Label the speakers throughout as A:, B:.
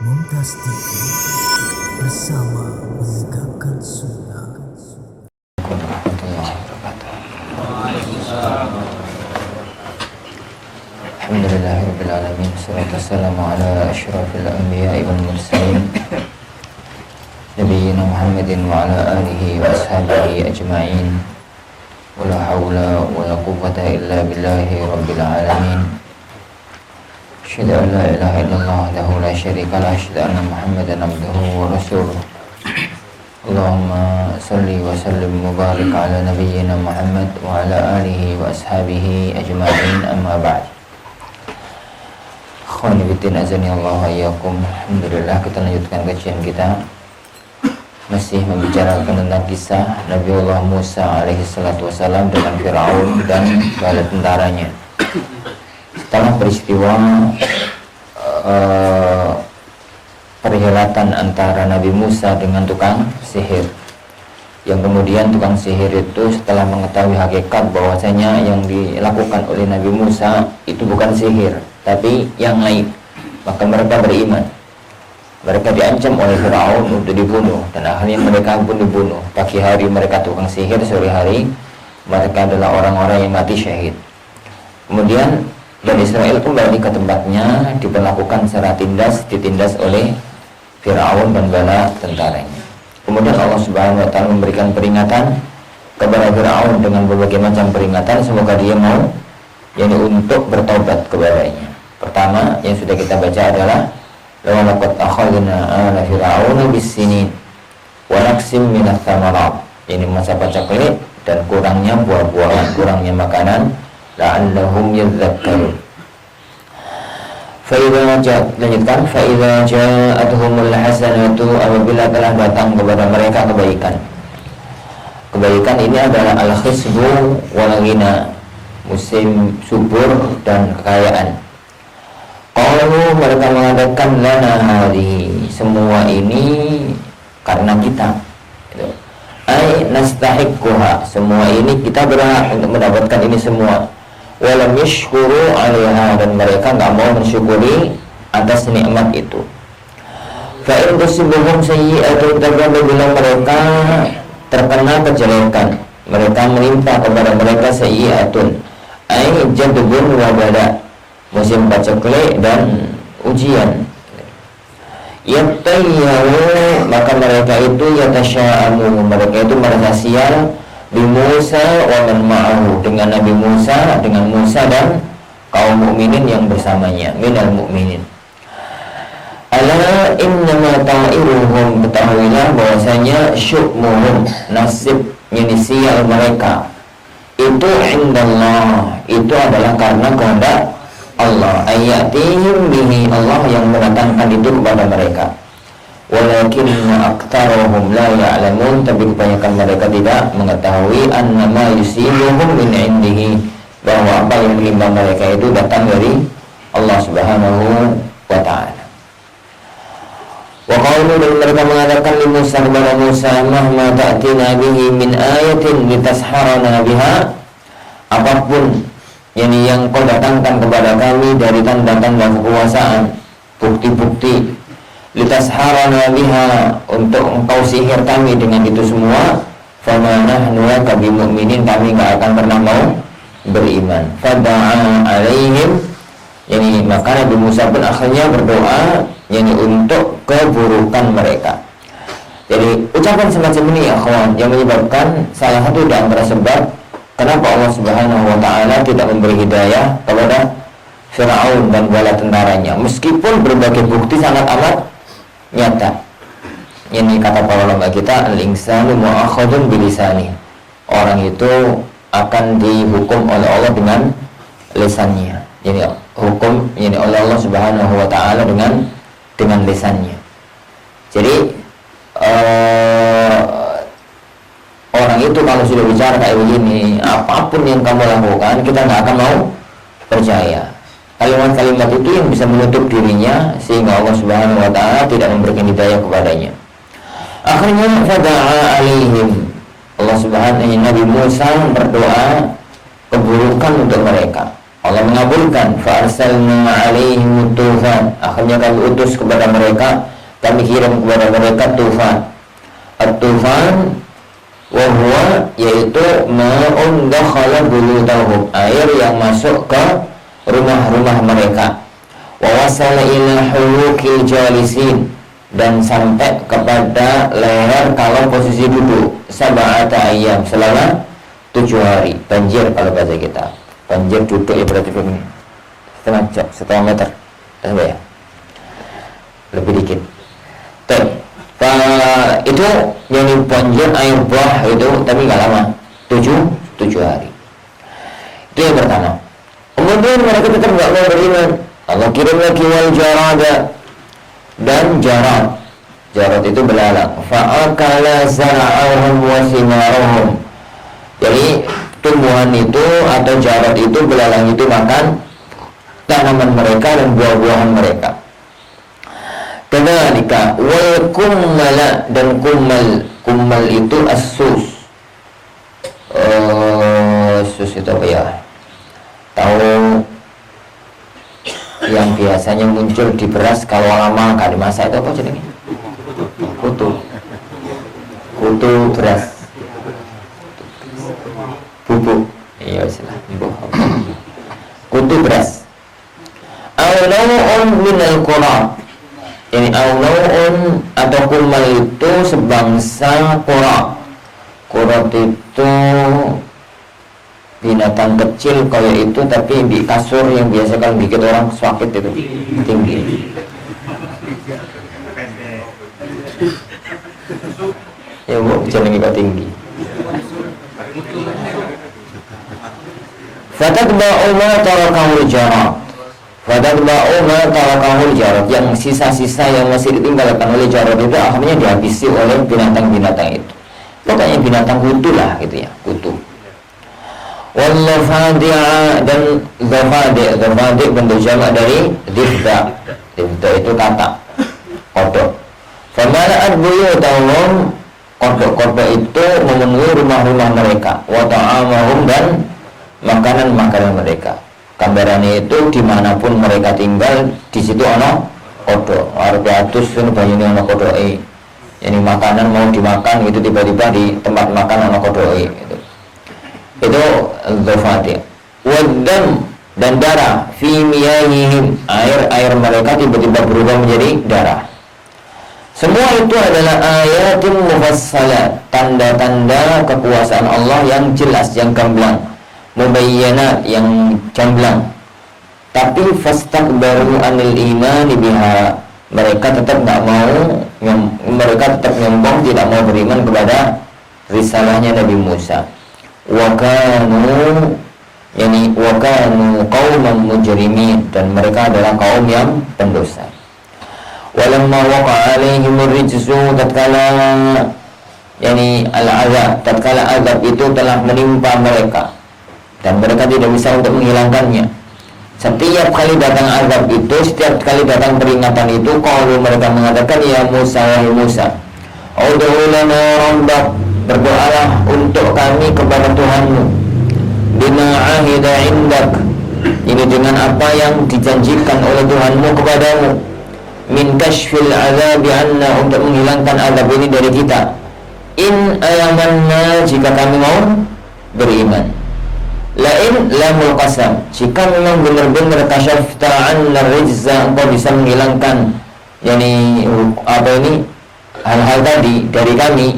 A: Mumtaz TV bersama menegakkan sunnah.
B: Alhamdulillahirrabbilalamin. Assalatu wassalamu ala asyrafil anbiya'i wal mursalin Nabiyyina Muhammadin wa ala alihi wa ashabihi ajma'in. Wa la hawla wa la quwwata illa billahi rabbil alamin. Asyhadu an la ilaha illallah wahdahu la syarika lah, asyhadu anna Muhammadan abduhu wa rasuluh. Allahumma salli wa sallim mubarak ala nabiyyina Muhammad wa ala alihi wa ashabihi ajma'in, amma ba'd. Akhwani fiddin, azani Allah wa iyyakum. Alhamdulillah, kita lanjutkan kajian kita, masih membicarakan tentang kisah Nabiullah Musa alaihi salatu wassalam dengan Fir'aun dan bala tentaranya. Setelah peristiwa perhelatan antara Nabi Musa dengan tukang sihir, yang kemudian tukang sihir itu setelah mengetahui hakikat bahwasanya yang dilakukan oleh Nabi Musa itu bukan sihir tapi yang lain, maka mereka beriman. Mereka diancam oleh Fir'aun untuk dibunuh, dan akhirnya mereka pun dibunuh. Pagi hari mereka tukang sihir, sore hari mereka adalah orang-orang yang mati syahid. Kemudian Bani Israel kembali ke tempatnya, diperlakukan secara ditindas oleh Fir'aun dan bala tentaranya. Kemudian Allah Subhanahu wa Ta'ala memberikan peringatan kepada Fir'aun dengan berbagai macam peringatan, semoga dia mau untuk bertobat kepadanya. Pertama yang sudah kita baca adalah laqad akhadna ala fir'auna bis-sinin wa naqsim minats tsamarat, ini masa paceklik dan kurangnya buah-buahan, kurangnya makanan, la'allahum yadhakkarun. Lanjutkan, fa'idza ja'atuhumul hasanatu, apabila telah datang kepada mereka kebaikan. Kebaikan ini adalah al-khisbu wal ghina, musim subur dan kekayaan. Qalu, mereka mengatakan, lana hadhihi, semua ini karena kita. Ai nastahiqquha, semua ini kita berhak untuk mendapatkan ini semua. Walam yashkuru 'alaiha, dan mereka enggak mau mensyukuri atas nikmat itu. Fa in tusibuhum sayyi'atun, apabila mereka terkena kejelekan, mereka menimpa kepada mereka sayyi'atun, ai jadbun wa bala, musim paceklik dan ujian. Yattayyaru, maka mereka itu yatasya'amu, mereka itu merasa sial bi Musa wa man ma'ahu, dengan Nabi Musa, dengan Musa dan kaum mukminin yang bersamanya, minal mukminin. Ala innama ta'iruhum, ketahuilah bahwasanya syukmuhum, nasib sial mereka itu indallah, itu adalah karena kehendak Allah. Ayatihim bihi, Allah yang mendatangkan itu kepada mereka. Walakinna aktsarahum la ya'lamun, tapi kebanyakan mereka tidak mengetahui annama yusibuhum min indihi, bahwa apa yang menimpa mereka itu datang dari Allah Subhanahu wa ta'ala. Wa qalu, dan mereka mengatakan li Musa kepada Musa, mahma ta'tina bihi min ayatin litasharana biha, apapun yang kau datangkan kepada kami dari tanda-tanda kekuasaan, bukti-bukti, litasharana biha, untuk engkau sihir kami dengan itu semua, fama nahnu laka bimu'minin, kami enggak akan pernah mau beriman. Fada'a alaihim, maka Nabi Musa pun akhirnya berdoa untuk keburukan mereka. Jadi ucapan semacam ini ya kawan, yang menyebabkan salah satu di antara sebab kenapa Allah Subhanahu wa ta'ala tidak memberi hidayah kepada Fir'aun dan bala tentaranya, meskipun berbagai bukti sangat amat nyata. Ini kata para ulama kita, al-insanu mu'akhadun bilisani, orang itu akan dihukum oleh Allah dengan lisannya. Jadi hukum oleh Allah Subhanahu wa ta'ala dengan lisannya. Jadi orang itu kalau sudah bicara kayak begini, apapun yang kamu lakukan, kita nggak akan mau percaya. Kalimat-kalimat itu yang bisa menutup dirinya, sehingga Allah Subhanahu wa ta'ala tidak memberikan hidayah kepadanya. Akhirnya fada'a alaihim, Allah Subhanahu wa ta'ala, Nabi Musa berdoa keburukan untuk mereka. Allah mengabulkan. Fa arsalna 'alaihim tufan, akhirnya kami utus kepada mereka, kami kirim kepada mereka tufan. At-tufan wa huwa, yaitu ma'un dakhala buyutahum, air yang masuk ke rumah-rumah mereka. Wa wasala ila hulukil jalisin, dan sampai kepada leher kalau posisi duduk. Sab'ata ayyam, selama 7 hari. Banjir kalau bahasa kita. Banjir duduk ya berarti begini. Setengah meter. Ya? Lebih dikit. Itu yang banjir air bah itu, tapi nggak lama. 7 hari. Itu yang pertama. Kemudian mereka tetap nggak mau beriman. Allah kirim lagi wal jarada, dan jarad itu belalang. Fa'akala zara'ahum wa simarahum. Jadi tumbuhan itu atau jarad itu, belalang itu makan tanaman mereka dan buah-buahan mereka. Kadzalika wal kummala, dan kummal itu as-sus. Sus itu apa ya? Tahu yang biasanya muncul di beras kalau lama nggak dimasak itu apa jadinya? Kutu beras, bubuk. Iya istilah kutu beras. Awlau'un minal qura, ini awlau'un atau kummal itu sebangsa qura. Qura itu binatang kecil kayak itu, tapi di kasur yang biasa kan bikin orang sakit itu, tinggi. Ya bu, jangan kok tinggi. Fatatba'u ma tarakahul jarad. Fatatba'u ma tarakahul jarad, yang sisa-sisa yang masih ditinggalkan oleh jarad itu akhirnya dihabisi oleh binatang-binatang itu. Pokoknya binatang kutu lah gitu ya, kutu. Wallafadi'a, dan zafadi bentuk jamak dari difda. Difda itu kata kodok. Famala'at buyutahum, kodok-kodok itu memenuhi rumah-rumah mereka. Wa ta'amahum, dan makanan-makanan mereka. Gambarannya itu dimanapun mereka tinggal, di situ ono kodok. Arep atus sun banyune ono kodoke. Yani makanan mau dimakan itu tiba-tiba di tempat makan ono kodoke gitu. Itu dhafati. Wadam, dan darah. Fi miyahihim, air mereka tiba-tiba berubah menjadi darah. Semua itu adalah ayatin mufassalat, tanda-tanda kekuasaan Allah yang jelas, yang gamblang. Mubayyanat, yang gamblang. Tapi fastakbaru anil imani biha, mereka tetap tak mau, mereka tetap nyombong, tidak mau beriman kepada risalahnya Nabi Musa. Wakanu qauman mujrimin, dan mereka adalah kaum yang pendosa. Walamma waqa'a alaihim ar-rijsu, tatkala tatkala azab itu telah menimpa mereka dan mereka tidak bisa untuk menghilangkannya. Setiap kali datang azab itu, setiap kali datang peringatan itu, qalu, mereka mengatakan, ya Musa, wahai Musa, ud'u lana rabbak, berdoalah untuk kami kepada Tuhanmu, bima ahida indak, ini dengan apa yang dijanjikan oleh Tuhanmu kepadamu, min kashfil azabi anna, untuk menghilangkan azab ini dari kita, in ayamanna, jika kami mau beriman. Lain lamul qasam, jika memang benar-benar kasyafta anna rijza, engkau bisa menghilangkan hal-hal tadi dari kami,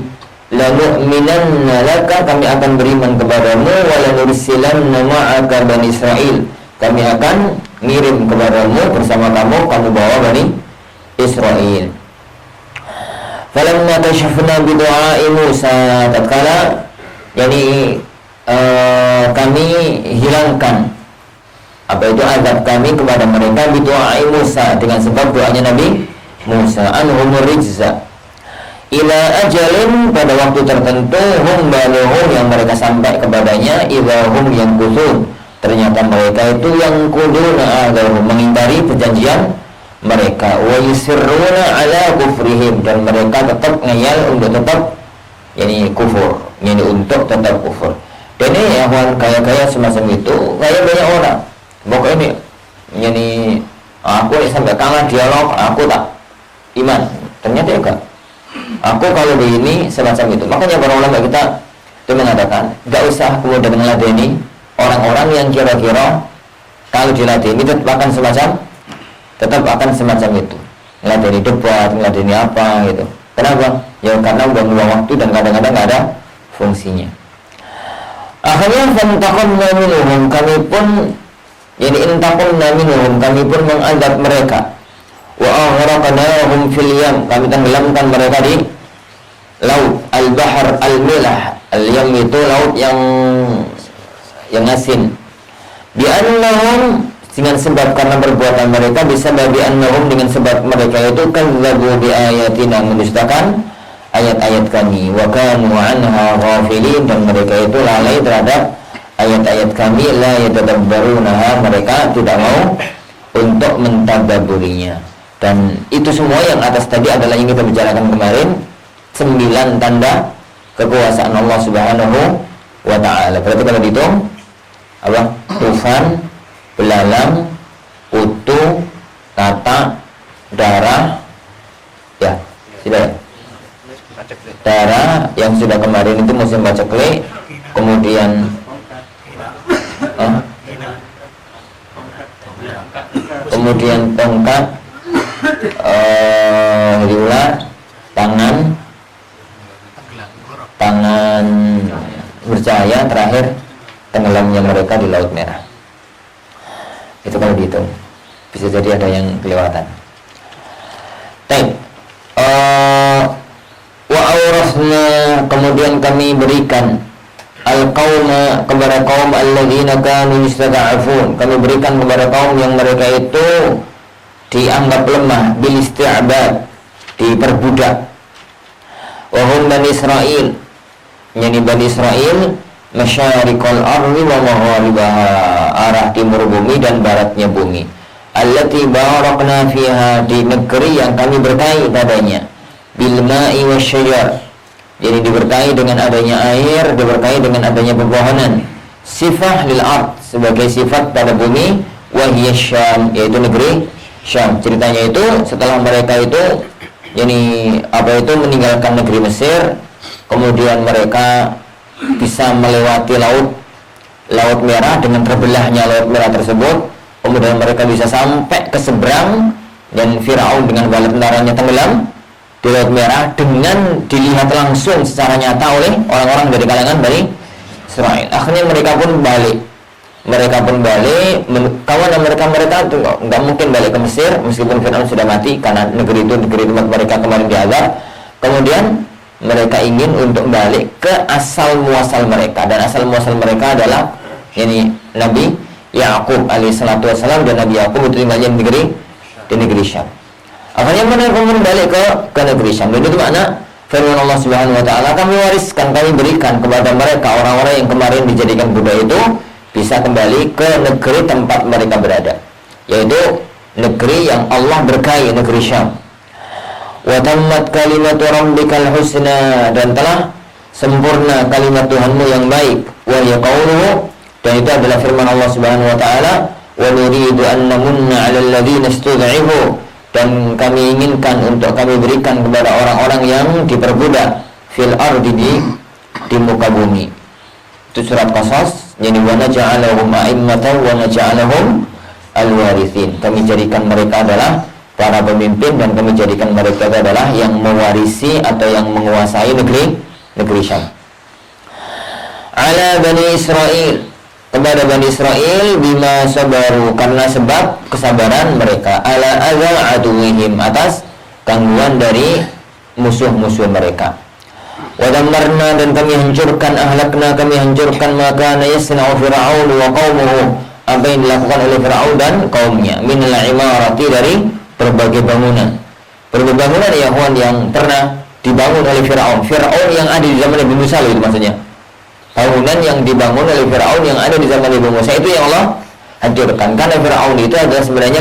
B: lanu'minanna laka, kami akan beriman kepadamu, wa lanursilanna ma'aka Bani Israil, kami akan ngirim kepadamu bersama kamu bawa Bani Israil. Falamma kashafna bidu'ai Musa, tatkala kami hilangkan azab kami kepada mereka, bidu'ai Musa, dengan sebab doanya Nabi Musa, anhumur rijza ila ajalin, pada waktu tertentu, hum baluhum, yang mereka sampai kepadanya, idahum yang kusun, ternyata mereka itu yang kuduna agahum, mengingkari perjanjian mereka, wa yusirruna ala kufrihim, dan mereka tetap ngeyel untuk tetap kufur, untuk tetap kufur. Dan ini kaya-kaya semacam itu, kayak banyak orang Pokoknya ini aku sampai kangen dialog, aku tak iman. Ternyata enggak. Aku kalau begini semacam itu. Makanya para ulama kita itu mengatakan, enggak usah kemudian meladeni orang-orang yang kira-kira kalau diladeni tetap akan semacam itu. Meladeni debat, meladeni apa gitu. Kenapa? Ya karena buang-buang waktu dan kadang-kadang nggak ada fungsinya. Akhirnya fantaqamna minhum, kami pun kami pun mengadab mereka. Wa aghraqnahum fil yam, kami tenggelamkan mereka di laut al-bahr al-milah. Al-yam itu laut yang asin. Bi annahum, dengan sebab karena perbuatan mereka, bisa babi annahum, dengan sebab mereka itu kadzabu bi ayatina, mendustakan ayat-ayat kami, wa kanu anha ghafilin, dan mereka itu lalai terhadap ayat-ayat kami, la yatadabbarunaha, mereka tidak mau untuk mentadabburinya. Dan itu semua yang atas tadi adalah yang kita bicarakan kemarin, 9 tanda kekuasaan Allah Subhanahu wa ta'ala. Berarti kalau dihitung apa? Tufan, belalang, utuh, tata, darah, ya, sudah. Darah yang sudah kemarin itu musim paceklik, kemudian kemudian tongkat, ular, tangan bercahaya, terakhir tenggelamnya mereka di Laut Merah. Itu kalau dihitung, bisa jadi ada yang kelewatan. Wa awrasna, kemudian kami berikan al-qauma, kepada kaum alladzina kanu yustada'afun, kami berikan kepada kaum yang mereka itu dianggap lemah, bil isti'bad, diperbudak. Wa hum Bani Israil, yakni Bani Israil, masyariqal ardi wa magharibaha, arah timur bumi dan baratnya bumi. Allati barakna fiha, di negeri yang kami berkahi padanya, bil ma'i wasyajar, jadi diberkahi dengan adanya air, diberkahi dengan adanya pepohonan. Sifah lil ard, sebagai sifat pada bumi, wa hiya Syam, yaitu negeri Syam. Ceritanya itu setelah mereka itu meninggalkan negeri Mesir, kemudian mereka bisa melewati laut Merah, dengan terbelahnya Laut Merah tersebut, kemudian mereka bisa sampai ke seberang, dan Firaun dengan bala tentaranya tenggelam di Laut Merah dengan dilihat langsung secara nyata oleh orang-orang dari kalangan Bani Israil. Akhirnya mereka pun balik, kawan mereka itu nggak mungkin balik ke Mesir meskipun Firaun sudah mati, karena negeri itu negeri tempat mereka kemarin diazab. Kemudian mereka ingin untuk balik ke asal muasal mereka, dan asal muasal mereka adalah Nabi Yakub alaihissalatu wassalam, dan Nabi Yakub itu tinggalnya di negeri Syam. Akhirnya mereka pun balik ke negeri Syam. Dan itu makna firman Allah Subhanahu wa ta'ala, kami wariskan, kami berikan kepada mereka orang-orang yang kemarin dijadikan budak itu bisa kembali ke negeri tempat mereka berada, yaitu negeri yang Allah berkahi, negeri Syam. Wa tammat kalimatu rabbikal husna, dan telah sempurna kalimat Tuhanmu yang baik. Wa yaqulu, dan itu adalah firman Allah Subhanahu wa ta'ala, wa nuridu an namunna 'alal ladzina istud'ifu, dan kami inginkan untuk kami berikan kepada orang-orang yang diperbudak fil ardi, di muka bumi. Itu surat Qasas, yani wa naj'alahum a'immatan wa naj'alahum al-warithin, kami jadikan mereka adalah para pemimpin, dan kami jadikan mereka adalah yang mewarisi atau yang menguasai negeri Syam. Ala Bani Israil, kepada Bani Israil, bima sabaru, karena sebab kesabaran mereka, ala azal aduwihim, atas gangguan dari musuh-musuh mereka. Wa dammarna, dan kami hancurkan, ahlakna, kami hancurkan, maka yasna'u fir'aun wa qaumuhu, apa yang dilakukan oleh Fir'aun dan kaumnya, minal imarati, dari berbagai bangunan ya kawan, yang pernah dibangun oleh Fir'aun yang ada di zaman Nabi Musa, itu maksudnya bangunan yang dibangun oleh Fir'aun yang ada di zaman Nabi Musa, itu yang Allah hancurkan. Karena Fir'aun itu adalah sebenarnya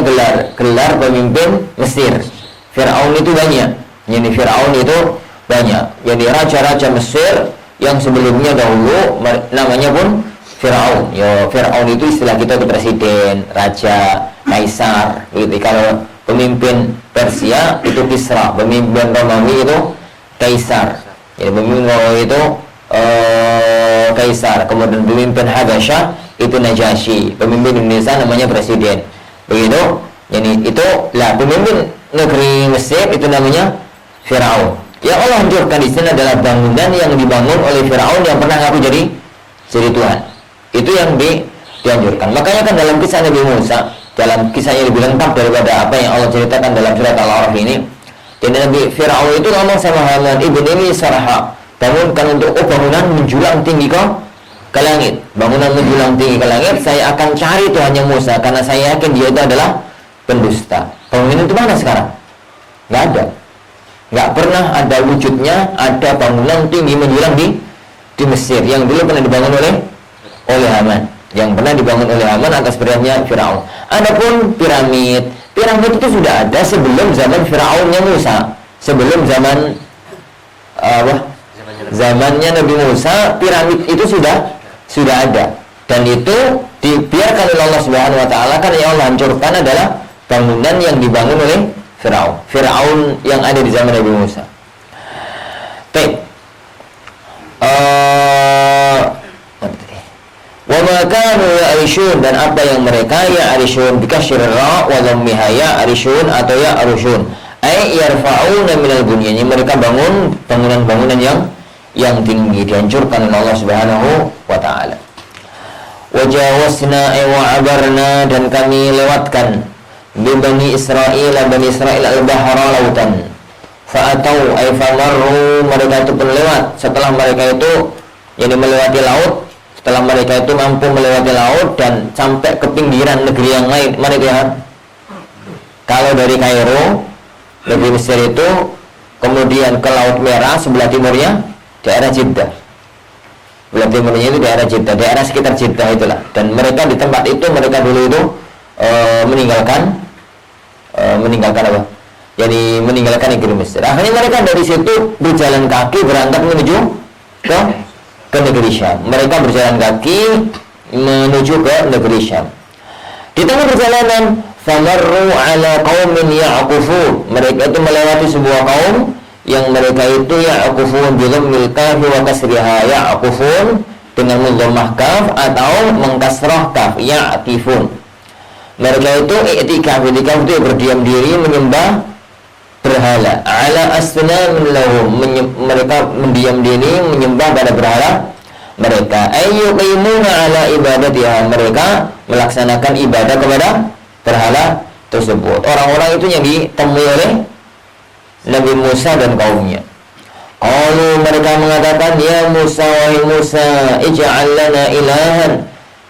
B: gelar pemimpin Mesir. Fir'aun itu banyak, jadi raja-raja Mesir yang sebelumnya dahulu namanya pun Fir'aun. Fir'aun itu istilah kita itu presiden, raja, kaisar gitu. Kalau pemimpin Persia itu Kisra, pemimpin Romawi itu kaisar. Jadi pemimpin Romawi itu kaisar. Kemudian pemimpin Habasyah itu Najasyi. Pemimpin Indonesia namanya presiden. Begitu. Jadi itu lah pemimpin negeri Mesir itu namanya Fir'aun. Yang Allah hancurkan di sini adalah bangunan yang dibangun oleh Fir'aun yang pernah ngaku jadi Tuhan. Itu yang dianjurkan. Makanya kan dalam kisah Nabi Musa, dalam kisahnya lebih lengkap daripada apa yang Allah ceritakan dalam surat Al-A'raf ini. Dan Nabi Fir'aun itu ngomong sama Haman, ibni sarha, bangunkan untuk bangunan menjulang tinggi ke langit. Bangunan menjulang tinggi ke langit, saya akan cari Tuhannya Musa karena saya yakin dia itu adalah pendusta. Bangunan itu mana sekarang? Nggak ada. Nggak pernah ada wujudnya, ada bangunan tinggi menjulang di Mesir yang dulu pernah dibangun oleh Haman, yang pernah dibangun oleh Haman atas perintahnya Firaun. Adapun piramid itu sudah ada sebelum zaman Firaunnya Musa, sebelum zamannya Nabi Musa, piramid itu sudah ada, dan itu dibiarkan oleh Allah Subhanahu Wa Taala karena yang Allah hancurkan adalah bangunan yang dibangun oleh Firaun yang ada di zaman Nabi Musa. Baik. Wa ma kanu ya'rishun, dan apa yang mereka ya'rishun bikasrir ra wa dhammiha ya'rishun atau ya'rushun ay yarfa'una minal bunyan, mereka bangun bangunan-bangunan yang tinggi dihancurkan oleh Allah Subhanahu wa taala. Wa jawazna wa abarna, dan kami lewatkan bi Bani Israil al-bahra lautan fa'atau ay famarru, mereka itu pun lewat setelah mereka itu melewati laut. Setelah mereka itu mampu melewati laut dan sampai ke pinggiran negeri yang lain. Mana itu ya? Kalau dari Kairo, negeri Mesir itu, kemudian ke Laut Merah, sebelah timurnya daerah Jeddah. Sebelah timurnya itu daerah Jeddah, daerah sekitar Jeddah itulah. Dan mereka di tempat itu, mereka dulu itu meninggalkan apa? Jadi meninggalkan negeri Mesir. Akhirnya mereka dari situ berjalan kaki berangkat menuju ke negeri Syam. Mereka berjalan kaki menuju ke negeri Syam. Di tengah perjalanan, famarru ala qaumin ya'qufun, mereka itu melewati sebuah kaum yang mereka itu ya'qufun bi dhammil kaf wa kasriha, ya'qufun dengan mendhammah kaf atau mengkasrah kaf, ya'tifun. Mereka itu i'tikaf itu berdiam diri menyembah berhala, ala asnamin lahum, mereka mendiam diri menyembah pada berhala mereka, ayyuqimuna ala ibadatiha, mereka melaksanakan ibadah kepada berhala tersebut. Orang-orang itu yang ditemui oleh Nabi Musa dan kaumnya. Qalu, mereka mengatakan, ya Musa, wahai Musa, ij'al lana ilahan,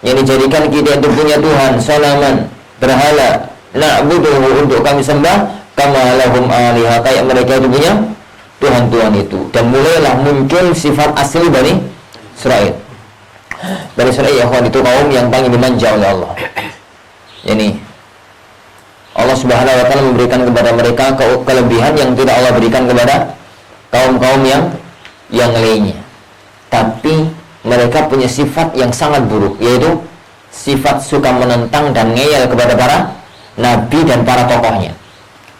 B: yang dijadikan kita itu punya Tuhan, sanaman, berhala, na'buduhu, untuk kami sembah, kama lahum alihah, kayak mereka itu punya Tuhan-Tuhan itu. Dan mulailah muncul sifat asli Bani Israil. Bani Israil ya kawan, itu kaum yang paling dimanja oleh Allah. Ini Allah Subhanahu wa taala memberikan kepada mereka kelebihan yang tidak Allah berikan kepada kaum-kaum yang lainnya. Tapi mereka punya sifat yang sangat buruk, yaitu sifat suka menentang dan ngeyel kepada para nabi dan para tokohnya.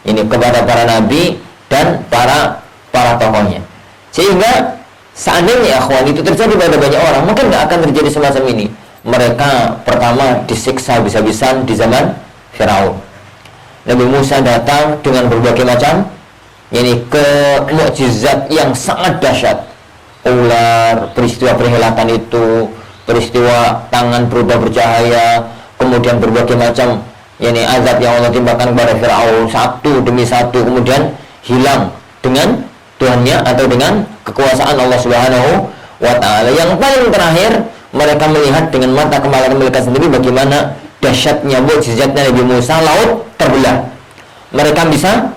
B: Ini kepada para nabi dan para tokohnya. Sehingga seandainya akhwan itu terjadi pada banyak orang, mungkin tidak akan terjadi semacam ini. Mereka pertama disiksa habis-habisan di zaman Firaun. Nabi Musa datang dengan berbagai macam mukjizat yang sangat dahsyat. Ular, peristiwa perhelatan itu, peristiwa tangan berubah bercahaya, kemudian berbagai macam azab yang Allah timpakan kepada Firaun satu demi satu, kemudian hilang dengan Tuhannya atau dengan kekuasaan Allah Subhanahu wa taala. Yang paling terakhir, mereka melihat dengan mata kepala mereka sendiri bagaimana dahsyatnya mukjizatnya Nabi Musa, laut terbelah. Mereka bisa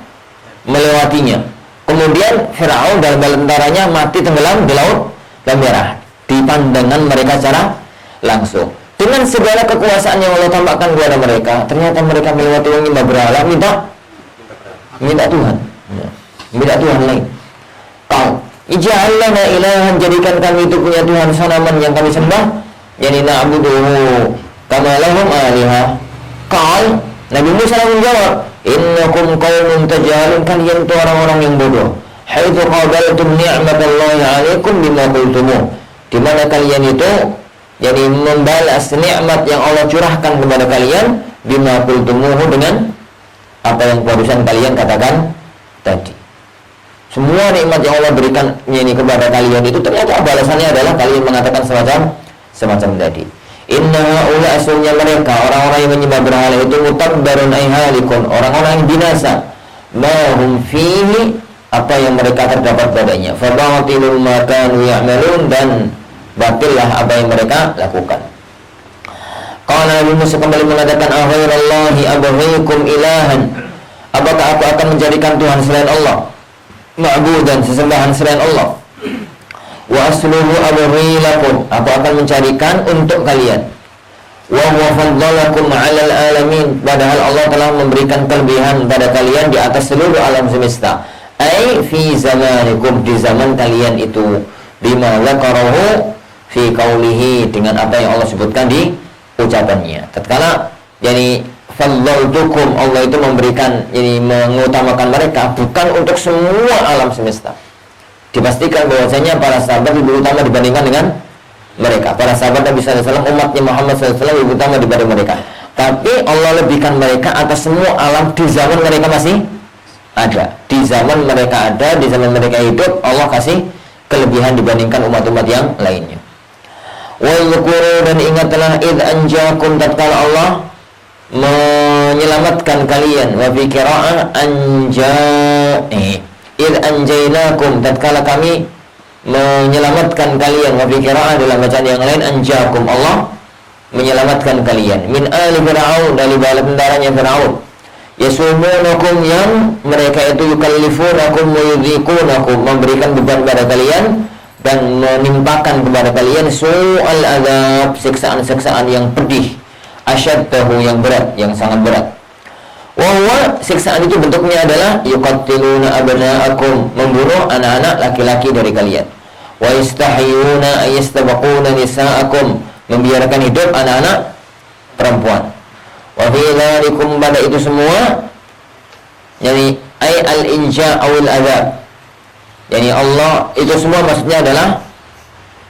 B: melewatinya. Kemudian Firaun dan bala tentaranya mati tenggelam di Laut Merah di pandangan mereka secara langsung. Dengan segala kekuasaan yang Allah tampakkan kepada mereka, ternyata mereka melewati menyembah berhala, minta Tuhan, minta Tuhan lain. Ij'al lana ilahan, jadikan kami itu punya Tuhan sanaman yang kami sembah, yani na'buduhu kama lahum alihah. Qal, Nabi Musa menjawab, innakum qaumun tajhalun, kalian itu orang-orang yang bodoh. Haitsu qabaltum ni'matallahi 'alaikum bima qultumu, di mana kalian itu jadi membalas nikmat yang Allah curahkan kepada kalian bima qultumuhu, dengan apa yang barusan kalian katakan tadi. Semua nikmat yang Allah berikan ini kepada kalian itu ternyata balasannya adalah kalian mengatakan semacam tadi. Inna haula, aslinya mereka orang-orang yang menyembah berhala itu mutabbarun ay halikun, orang-orang yang binasa. Ma hum fihi, apa yang mereka terdapat padanya. Fa batilul ma kanu ya'malun, dan batillah apa yang mereka lakukan. Qala Nabi Musa kembali mengatakan, aghairallahi abghikum ilahan, apakah aku akan menjadikan Tuhan selain Allah, ma'budan, sesembahan selain Allah. Wa asluhu abghi lakum, aku akan mencarikan untuk kalian. Wa huwa faddalakum 'alal alamin, padahal Allah telah memberikan kelebihan pada kalian di atas seluruh alam semesta. Ai fi zamanikum, di zaman kalian itu. Bima dzakarahu fi qaulihi, dengan apa yang Allah sebutkan di ucapannya. Tatkala yani faddaltukum, Allah itu memberikan, ini mengutamakan mereka bukan untuk semua alam semesta. Dipastikan bahwasanya para sahabat lebih utama dibandingkan dengan mereka. Para sahabat Nabi SAW, umatnya Muhammad SAW lebih utama dibanding mereka. Tapi Allah lebihkan mereka atas semua alam di zaman mereka masih ada. Di zaman mereka ada, di zaman mereka hidup, Allah kasih kelebihan dibandingkan umat-umat yang lainnya. Wadzkuru, dan ingatlah id anjakum, tatkala Allah menyelamatkan kalian. Wa fi qira'ah id anjainakum, tatkala kami menyelamatkan kalian. Wa fi qira'ah, dalam bacaan yang lain anjakum, Allah menyelamatkan kalian. Min ali fir'aun, dari bala tentaranya Fir'aun. Yasumunakum, yang mereka itu yukallifunakum wa yudhikunakum, memberikan beban pada kalian dan menimpakan kepada kalian su'al azab, siksaan-siksaan yang pedih, asyaddahu, yang berat, yang sangat berat. Wa siksaan itu bentuknya adalah yuqattiluna abna'akum, membunuh anak-anak laki-laki dari kalian. Wa yastahyuna ayastabaquna nisa'akum, membiarkan hidup anak-anak perempuan. Wa fi dzalikum, pada itu semua, yani ay al-inja awil azab, yani Allah itu semua maksudnya adalah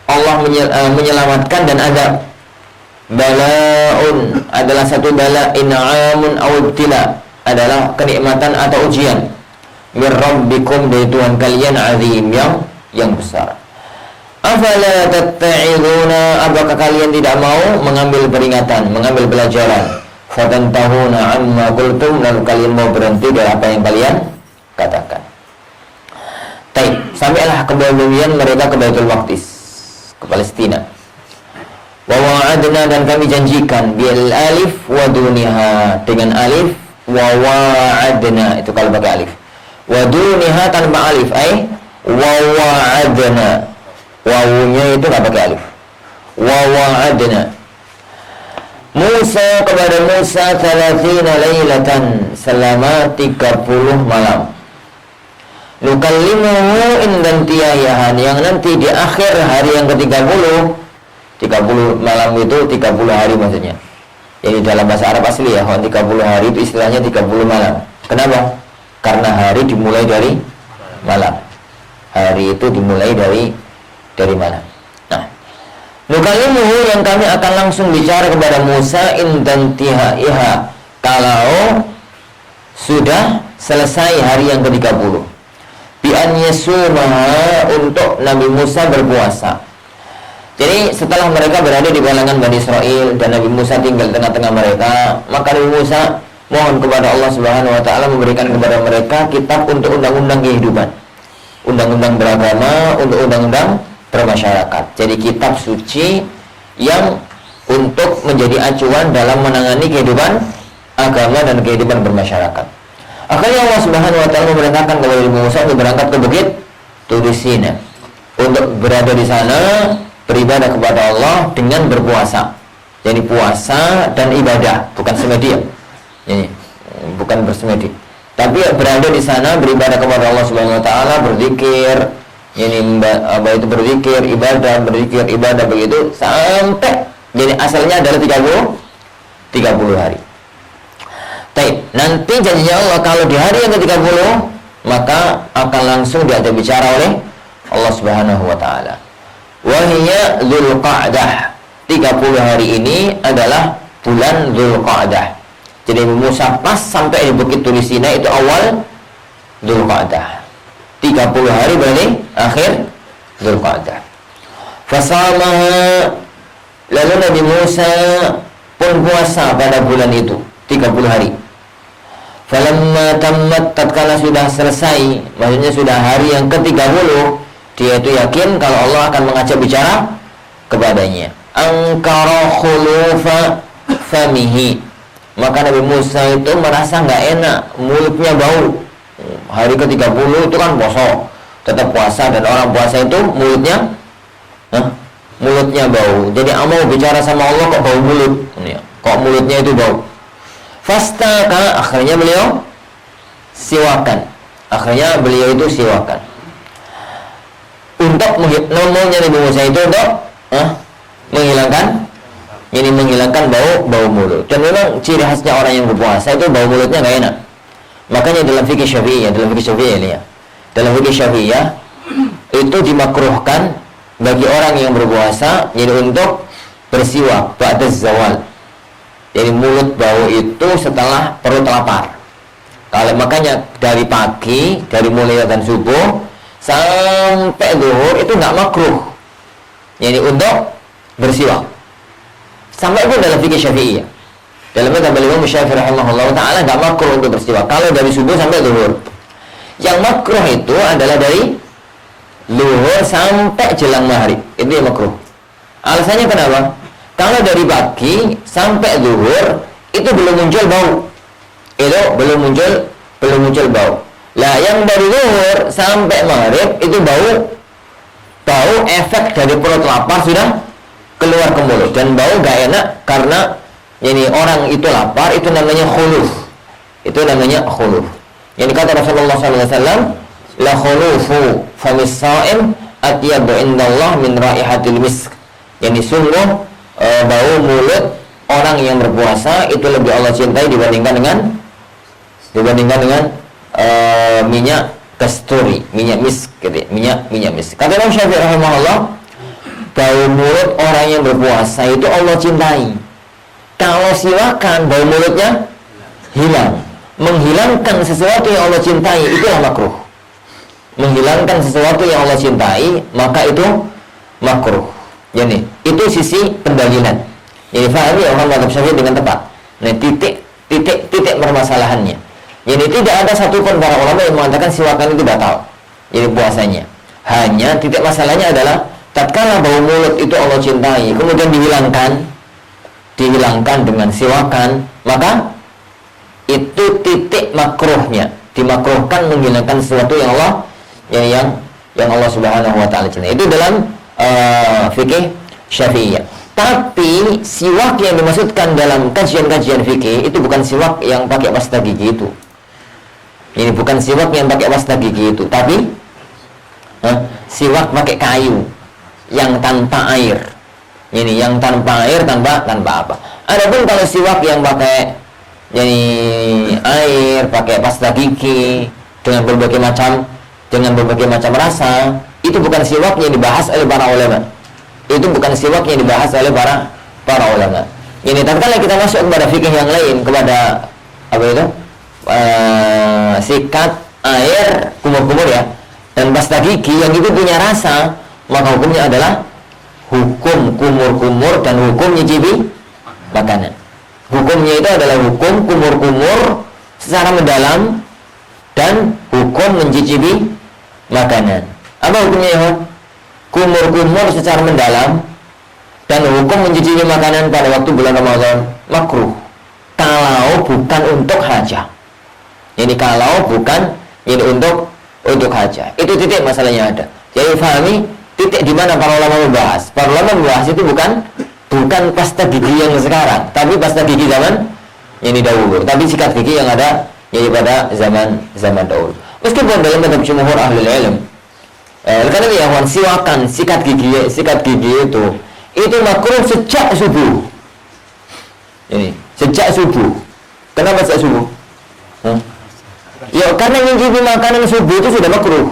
B: Allah menyelamatkan dan azab. Bala'un adalah satu bala, in'amun aw ibtila adalah kenikmatan atau ujian. Mir rabbikum, dari Tuhan kalian, azim, yang besar. Afala tatta'iduna, apakah kalian tidak mau mengambil peringatan, mengambil pelajaran. Fatantahuna amma qultum, lalu kalian mau berhenti dari apa yang kalian katakan. Baik, sampailah kemudian mereka ke Baitul Maqdis, ke Palestina. Wa wa'adna, dan kami janjikan, bil alif wa duniha, dengan alif. Wa wa'adna, itu kalau pakai alif. Wa duniha tanpa alif, wa wa'adna, wawunya itu nggak pakai alif. Wa wa'adna Musa, kepada Musa, 30 lailatan, selama 30 malam. Nukallimuhu indantiyahan, yang nanti di akhir hari yang ke-30, 30 malam itu 30 hari maksudnya. Jadi dalam bahasa Arab asli ya, 30 hari itu istilahnya 30 malam. Kenapa? Karena hari dimulai dari malam. Hari itu dimulai dari malam. Nah, nukallimuhu, yang kami akan langsung bicara kepada Musa indantihaiha, kalau sudah selesai hari yang ke-30. Bi an yasumaha, untuk Nabi Musa berpuasa. Jadi setelah mereka berada di kalangan Bani Israel dan Nabi Musa tinggal di tengah-tengah mereka, maka Nabi Musa mohon kepada Allah Subhanahu wa taala memberikan kepada mereka kitab untuk undang-undang kehidupan, undang-undang beragama, untuk undang-undang bermasyarakat. Jadi kitab suci yang untuk menjadi acuan dalam menangani kehidupan agama dan kehidupan bermasyarakat. Akhirnya Allah Subhanahu wa taala memerintahkan kepada Nabi Musa untuk berangkat ke Bukit Turi Sina, untuk berada di sana beribadah kepada Allah dengan berpuasa. Jadi puasa dan ibadah, bukan semedi. Jadi bukan bersemedi, tapi berada di sana beribadah kepada Allah Subhanahu wa taala, berzikir, ini apa itu berzikir, ibadah, berzikir, ibadah, begitu sampai Jadi asalnya adalah 30 hari. Baik, nanti janjinya Allah kalau di hari yang ke-30 maka akan langsung diajak bicara oleh Allah Subhanahu wa taala. Wa hiya Dzulqa'dah. 30 hari ini adalah bulan Dzulqa'dah. Jadi Musa pas sampai di Bukit Turi Sina itu awal Dzulqa'dah. 30 hari berarti akhir Dzulqa'dah. Fasamaha, lalu Nabi Musa pun puasa pada bulan itu 30 hari. Falamma tammat, tatkala sudah selesai, maksudnya sudah hari yang ke-30, dia itu yakin kalau Allah akan mengajak bicara kepadanya. Angkara khulufa famihi, maka Nabi Musa itu merasa nggak enak, mulutnya bau. Hari ke-30 itu kan puasa, tetap puasa, dan orang puasa itu mulutnya bau. Jadi mau bicara sama Allah kok bau mulut, kok mulutnya itu bau. Fastaka, akhirnya beliau siwakan. Untuk nomornya Nabi Musa itu untuk menghilangkan bau mulut. Dan memang ciri khasnya orang yang berpuasa itu bau mulutnya nggak enak. Makanya dalam fikih Syafi'iyah itu dimakruhkan bagi orang yang berpuasa jadi untuk bersiwak ba'da zawal. Jadi mulut bau itu setelah perut lapar. Kalau makanya dari pagi, dari mulai dan subuh sampai zuhur itu nggak makruh. Jadi untuk bersiwak. Sampai pun dalam fikih Syafi'iyah. Dalam mazhab Imam Syafi'i rahimahullah taala nggak makruh untuk bersiwak. Kalau dari subuh sampai zuhur. Yang makruh itu adalah dari zuhur sampai jelang maghrib. Itu yang makruh. Alasannya kenapa? Kalau dari pagi sampai zuhur itu belum muncul bau. Belum muncul bau. Lah yang dari zuhur sampai maghrib itu bau efek dari perut lapar sudah keluar ke mulut, dan bau gak enak karena ini orang itu lapar, itu namanya khuluf. Yang kata Rasulullah SAW, la khulufu famis sha'im atyabu indallah min raihatil misk. Yani sungguh bau mulut orang yang berpuasa itu lebih Allah cintai dibandingkan dengan minyak kasturi, minyak misk, gitu. minyak misk. Kata Imam Syafi'i rahimahullah, bau mulut orang yang berpuasa itu Allah cintai. Kalau siwakan bau mulutnya hilang. Menghilangkan sesuatu yang Allah cintai itulah makruh. Menghilangkan sesuatu yang Allah cintai maka itu makruh. Jadi itu sisi pendalilan. Jadi fahami orang mazhab Syafi'i dengan tepat. Nah, titik permasalahannya. Jadi tidak ada satupun para ulama yang mengatakan siwakan itu batal. Jadi puasanya. Hanya titik masalahnya adalah tatkala bau mulut itu Allah cintai, kemudian dihilangkan dengan siwakan, maka itu titik makruhnya. Dimakruhkan menghilangkan sesuatu yang Allah yang Allah Subhanahu wa taala cintai. Itu dalam fikih Syafi'iyah. Tapi siwak yang dimaksudkan dalam kajian-kajian fikih itu bukan siwak yang pakai pasta gigi itu. Ini bukan siwak yang pakai pasta gigi itu, tapi siwak pakai kayu yang tanpa air. Ini yang tanpa air, tanpa apa. Adapun kalau siwak yang pakai air, pakai pasta gigi dengan berbagai macam rasa, itu bukan siwak yang dibahas oleh para ulama. Itu bukan siwak yang dibahas oleh para ulama. Ini tatkala kita masuk kepada fikih yang lain, kepada apa itu? Sikat, air, kumur-kumur ya, dan pasta gigi yang itu punya rasa, maka hukumnya adalah hukum kumur-kumur dan hukum nyicipi makanan. Hukumnya itu adalah hukum kumur-kumur secara mendalam dan hukum mencicipi makanan. Apa hukumnya ya? Kumur-kumur secara mendalam dan hukum mencicipi makanan pada waktu bulan Ramadan makruh kalau bukan untuk hajah. Jadi kalau bukan untuk hajah. Itu titik masalahnya ada. Jadi fahami titik di mana para ulama membahas. Para ulama membahas itu bukan pasta gigi yang sekarang, tapi pasta gigi zaman ini dahulu. Tapi sikat gigi yang ada jadi pada zaman dahulu. Meskipun dalam mazhab jumhur ahlul ilm, karena ya siwakan sikat gigi itu itu makruh sejak subuh. Ini sejak subuh. Kenapa sejak subuh? Ya karena nyicipi makanan subuh itu sudah makruh.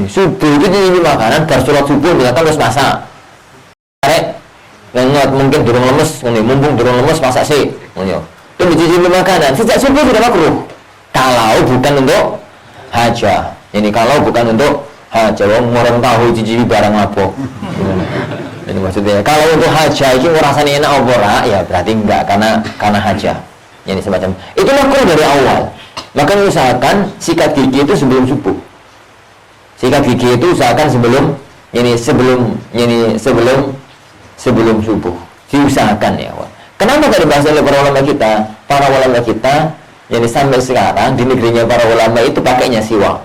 B: Subuh itu nyicipi makanan, baru sholat subuh misalkan terus masak. Ngengot mungkin durung lemes, mumpung durung lemes masak sih. Itu nyicipi makanan sejak subuh sudah makruh. Kalau bukan untuk hajah. Ini kalau bukan untuk hajah, orang tahu nyicipi barang apa. Ini maksudnya. Kalau untuk hajah itu rasanya enak apa ya berarti enggak karena hajah. Ini semacam itu makruh dari awal. Maka usahakan sikat gigi itu sebelum subuh. Sikat gigi itu usahakan sebelum subuh. Diusahakan ya. Kenapa tadi dibahas oleh para ulama kita? Para ulama kita jadi sampai sekarang di negerinya para ulama itu pakainya siwak.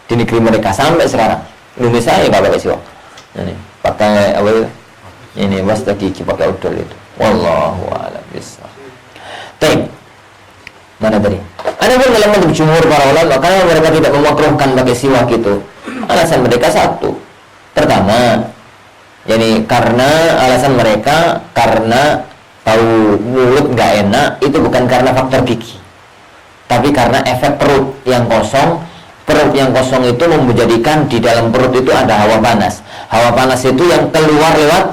B: Di negeri mereka sampai sekarang. Indonesia ya nggak pakai siwak. Ini pakai apa itu? Ini pasta gigi pakai odol itu. Wallahu a'lam bishawab. Baik. Mana tadi? Ada pun dalam madhab jumhur para ulama karena mereka tidak memakruhkan pakai siwak itu. Alasan mereka satu. Pertama, karena alasan mereka karena bau mulut nggak enak itu bukan karena faktor gigi, tapi karena efek perut yang kosong. Perut yang kosong itu menjadikan di dalam perut itu ada hawa panas. Hawa panas itu yang keluar lewat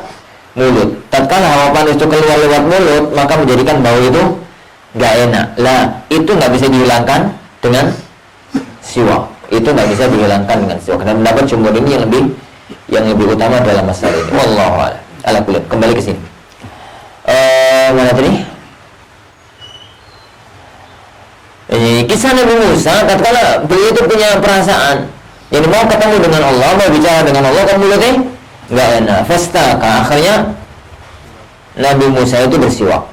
B: mulut. Tatkala hawa panas itu keluar lewat mulut, maka menjadikan bau itu nggak enak. Lah, itu nggak bisa dihilangkan dengan siwak. Itu nggak bisa dihilangkan dengan siwak. Karena pendapat jumhur ini yang lebih utama dalam masalah ini. Wallahu a'lam. Ala kulli. Kembali ke sini. Mana tadi? Kisah Nabi Musa tatkala beliau itu punya perasaan mau ketemu dengan Allah, mau bicara dengan Allah, kan mulutnya nggak enak. Fastaka, akhirnya Nabi Musa itu bersiwak.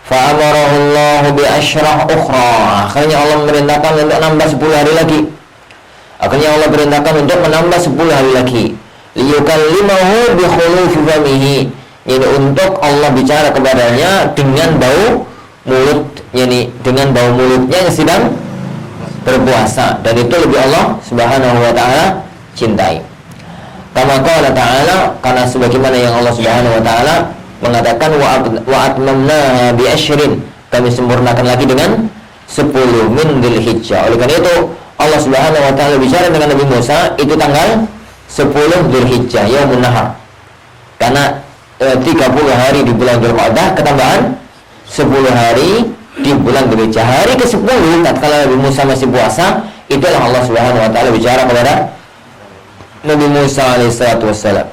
B: Fa'amarahullahu bi asyrah ukhra. Akhirnya Allah memerintahkan untuk nambah 10 hari lagi. Akhirnya Allah perintahkan untuk menambah 10 hari lagi. Liyukallimahu bi khulufi famihi. Untuk Allah bicara kepadanya dengan bau mulut, dengan bau mulutnya yang sedang berpuasa, dan itu lebih Allah Subhanahu wa taala cintai. Kama qala ta'ala, karena sebagaimana yang Allah Subhanahu wa taala mengatakan wa atmamna bi asyrin, kami sempurnakan lagi dengan 10 min Dzulhijjah. Oleh karena itu Allah Subhanahu wa taala bicara dengan Nabi Musa itu tanggal 10 Dzulhijjah, yaumun nahar. Karena 30 hari di bulan Dzulqa'dah ketambahan 10 hari di bulan Dzulhijjah. Hari ke-10 tatkala Nabi Musa masih puasa, itulah Allah Subhanahu wa taala bicara kepada Nabi Musa alaihi salatu wassalam.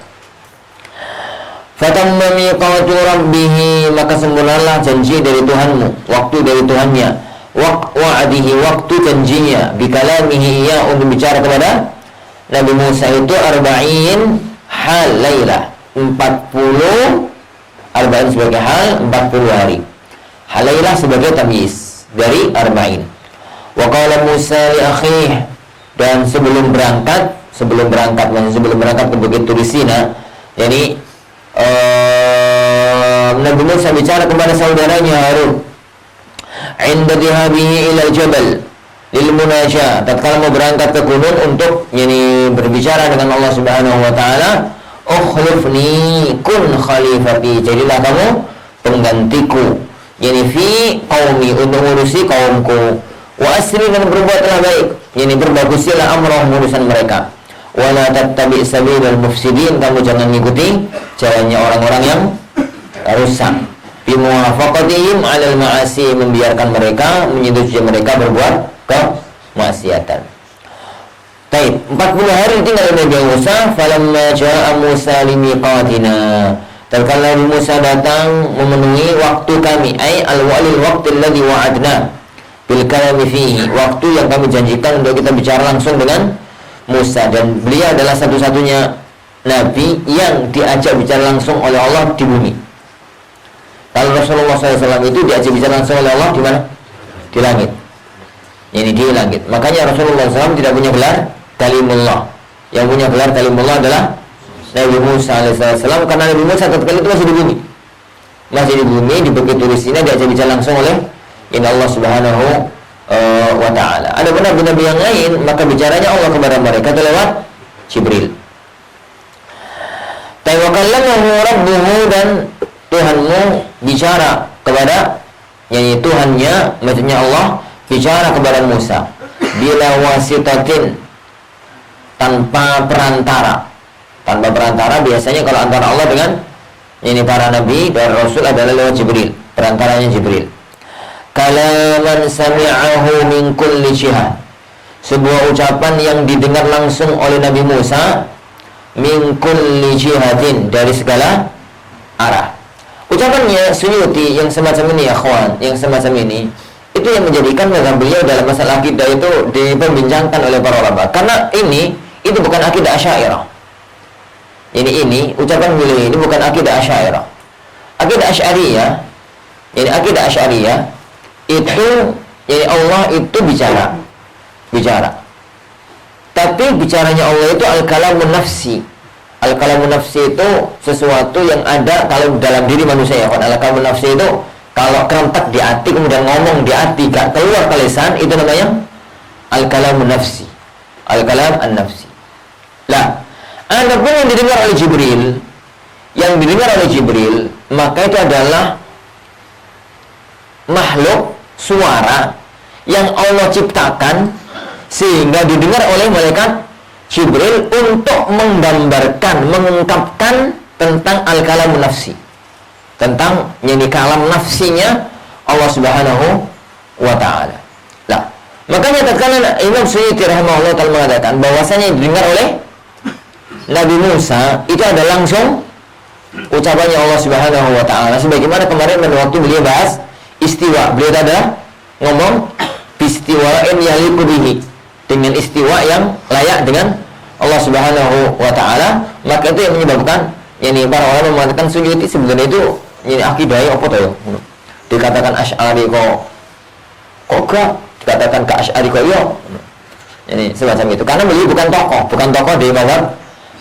B: Fatamma miqatu rabbih, maka sempurnalah janji dari Tuhanmu, waktu dari Tuhannya, wa'adihi, waktu janjinya, bikalamihi, ya, untuk bicara kepada Nabi Musa itu 40 hal lailah, 40 arba'in sebagai hal, 40 hari. Halailah sebagai tamyiz dari arba'in. Wa qala Musa li akhih, dan sebelum berangkat ke Bukit Turisina, Nabi Musa bicara kepada saudaranya Harun, inda dhihabihi ila jabal lil munajah, tatkala mau berangkat ke gunung untuk berbicara dengan Allah Subhanahu wa taala. Ukhlifni, kun khalifati, jadilah kamu penggantiku, fi qaumi, untuk ngurusi kaumku. Wa asri, dan berbuatlah baik, berbagusilah amrah, urusan mereka. Wa la tattabi' sabilal mufsidin, kamu jangan mengikuti jalannya orang-orang yang rusak. Bi muwafaqatihim 'alal ma'asi, membiarkan mereka, menyetujui mereka berbuat kemaksiatan. Baik, 40 hari tinggal Nabi Musa. Falamma ja'a Musa limiqatina, tatkala Nabi Musa datang memenuhi waktu kami, ai al-walil waqti alladhi wa'adna bil kalami fihi, waktu yang kami janjikan untuk kita bicara langsung dengan Musa. Dan beliau adalah satu-satunya nabi yang diajak bicara langsung oleh Allah di bumi. Kalau Rasulullah SAW itu diajak bicara langsung oleh Allah di mana? Di langit. Di langit. Makanya Rasulullah SAW tidak punya gelar Kalimullah. Yang punya gelar Kalimullah adalah Nabi Musa alaihissalam, karena Nabi Musa tatkala itu masih di bumi, di Bukit Turisina, diajak bicara langsung oleh Allah Subhanahu wa taala. Ada nabi-nabi yang lain, maka bicaranya Allah kepada mereka itu lewat Jibril. wa kallamahu rabbuhu, dan Tuhanmu bicara kepada, yakni Tuhannya, maksudnya Allah bicara kepada Musa bila wasitatin, tanpa perantara. Tanpa perantara biasanya kalau antara Allah dengan ini para nabi dan rasul adalah lewat Jibril, perantaranya Jibril. Kalaman sami'ahu min kulli jihad, sebuah ucapan yang didengar langsung oleh Nabi Musa, min kulli jihadin, dari segala arah. Ucapannya Suyuti yang semacam ini, ya kawan, yang semacam ini, itu yang menjadikan mazhab beliau dalam masalah akidah itu diperbincangkan oleh para ulama. Karena itu bukan akidah Asy'ariyah. Ini ucapan beliau ini bukan akidah Asy'ariyah. Akidah Asy'ariyah, akidah Asy'ariyah itu, Allah itu bicara. Tapi bicaranya Allah itu al-kalamun nafsi. Al-kalamun nafsi itu sesuatu yang ada kalau dalam diri manusia, ya kan. Al-kalamun nafsi itu kalau kerentak di hati, kemudian ngomong di hati, gak keluar ke lisan, itu namanya al-kalamun nafsi. Al-kalam an-nafsi. Lah, adapun yang didengar oleh Jibril, maka itu adalah makhluk suara yang Allah ciptakan sehingga didengar oleh malaikat Jibril untuk menggambarkan, mengungkapkan tentang al-kalamun nafsi, tentang yang kalam nafsinya Allah Subhanahu wa ta'ala. Nah, makanya tatkala Imam Suyuti rahimahullah ta'ala mengatakan bahwasanya didengar oleh Nabi Musa itu ada langsung ucapannya Allah Subhanahu wa ta'ala, sebagaimana kemarin pada waktu beliau bahas istiwa, beliau ada ngomong bistiwa'in yaliqu bihi, dengan istiwa yang layak dengan Allah Subhanahu wa ta'ala. Maka itu yang menyebabkan para ulama mengatakan Suyuti sebenarnya itu akidahnya apa tuh ya? Dikatakan Asy'ari kok gak, dikatakan ke Asy'ari kok iya. Semacam itu. Karena beliau bukan tokoh di mazhab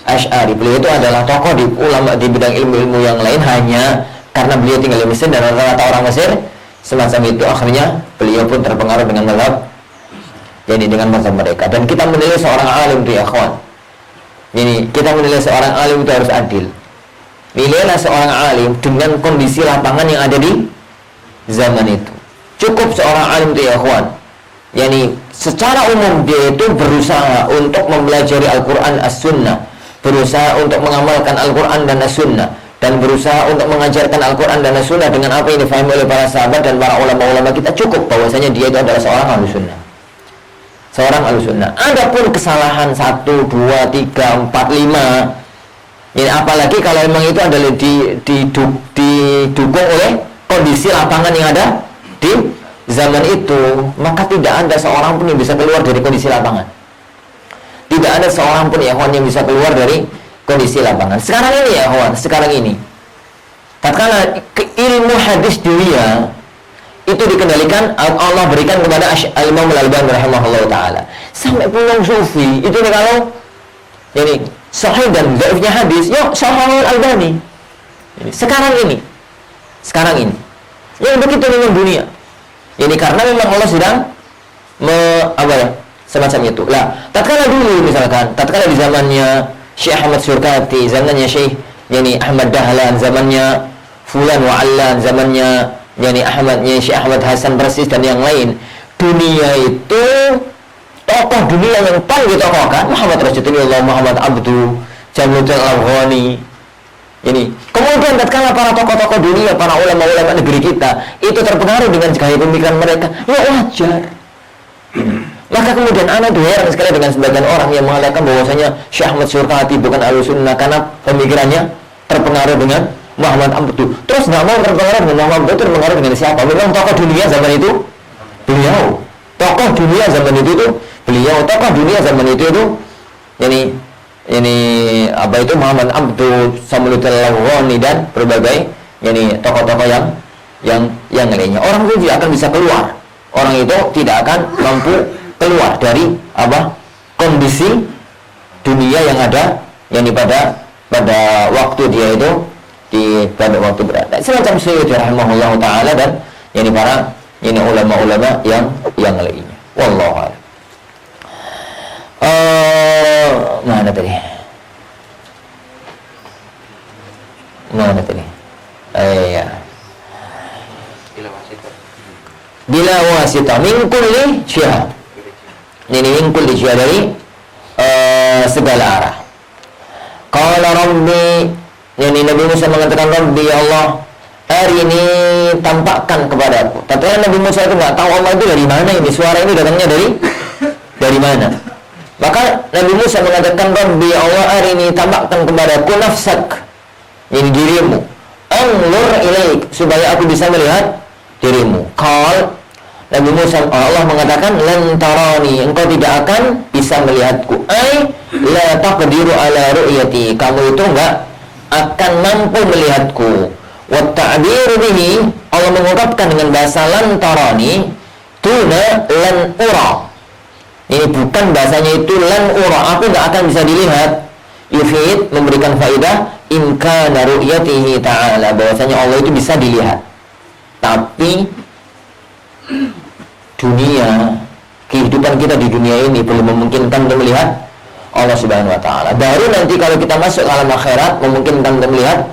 B: Asy'ari. Beliau itu adalah tokoh di ulama di bidang ilmu-ilmu yang lain, hanya karena beliau tinggal di Mesir dan rata-rata orang Mesir semacam itu, akhirnya beliau pun terpengaruh dengan mazhab, dengan mazhab mereka. Dan kita menilai seorang alim itu, ya kawan, kita menilai seorang alim itu harus adil. Nilailah seorang alim dengan kondisi lapangan yang ada di zaman itu. Cukup seorang alim itu, ya kawan, secara umum dia itu berusaha untuk mempelajari Al-Quran As-Sunnah, berusaha untuk mengamalkan Al-Quran dan As-Sunnah, dan berusaha untuk mengajarkan Al-Quran dan As-Sunnah dengan apa yang difahami oleh para sahabat dan para ulama-ulama kita. Cukup bahwasanya dia itu adalah seorang Ahlussunnah. Seorang Ahlussunnah. Adapun kesalahan 1, 2, 3, 4, 5, apalagi kalau memang itu adalah didukung oleh kondisi lapangan yang ada di zaman itu, maka tidak ada seorang pun yang bisa keluar dari kondisi lapangan. Tidak ada seorang pun, ya kawan, yang bisa keluar dari kondisi lapangan. Sekarang ini, ya kawan, tatkala ilmu hadis dunia itu dikendalikan, Allah berikan kepada Imam Al-Albani rahimahullah ta'ala. Sampai pulang sufi itu kalau sahih dan dhaifnya hadis, Sahih Al-Albani. Sekarang ini yang begitu dengan dunia. Karena memang Allah sedang semacam itu. Lah, tatkala dulu misalkan, tatkala di zamannya Syekh Ahmad Surkati, zamannya Syekh Ahmad Dahlan, zamannya Fulan wa Allan, zamannya Syekh Ahmad Hasan Persis dan yang lain, dunia itu tokoh dunia yang paling ditokohkan Muhammad Rasulullah, Muhammad Abdu, Jamaluddin Al-Ghani. Kemudian tatkala para tokoh-tokoh dunia, para ulama-ulama negeri kita itu terpengaruh dengan gaya pemikiran mereka, ya wajar. Maka kemudian anak heran sekali dengan sebagian orang yang mengatakan bahwasanya Syekh Ahmad Surkati bukan Ahlussunnah karena pemikirannya terpengaruh dengan Muhammad Abdu. Terus nggak mau terpengaruh dengan Muhammad Abdu, terpengaruh dengan siapa? Memang tokoh dunia zaman itu beliau. Tokoh dunia zaman itu beliau. Tokoh dunia zaman itu Muhammad Abdu, Jamaluddin Al-Ghani dan berbagai tokoh-tokoh yang lainnya. Orang itu tidak akan bisa keluar. Orang itu tidak akan mampu keluar dari kondisi dunia yang ada pada waktu dia itu pada waktu berada. Semacam Suyuti rahimahullah ta'ala dan para ulama-ulama yang lainnya. Wallahu a'lam. Mana tadi? wasitah min kulli jihah. Ini min kulli jihah dari segala arah. Qala rabbi, yani Nabi Musa mengatakan Rabbi ya Allah, arini tampakkan kepadaku. Tapi Nabi Musa itu nggak tahu Allah itu dari mana, ini suara ini datangnya dari mana. Maka Nabi Musa mengatakan Rabbi ya Allah, arini tampakkan kepadaku nafsak, ini dirimu, anzur ilaik, supaya aku bisa melihat dirimu. Qal, Nabi Musa, Allah mengatakan lan tarani, engkau tidak akan bisa melihatku. Ai la taqdiru ala ru'yati, kamu itu enggak akan mampu melihatku. Wa ta'biru bihi, Allah mengungkapkan dengan bahasa lan tarani tuna lan ura. Ini bukan bahasanya itu lan ura, aku enggak akan bisa dilihat. Yufid, memberikan faedah in kana ru'yatihi ta'ala, bahwasanya Allah itu bisa dilihat. Tapi dunia, kehidupan kita di dunia ini belum memungkinkan untuk melihat Allah Subhanahu wa taala. Baru nanti kalau kita masuk alam akhirat memungkinkan untuk melihat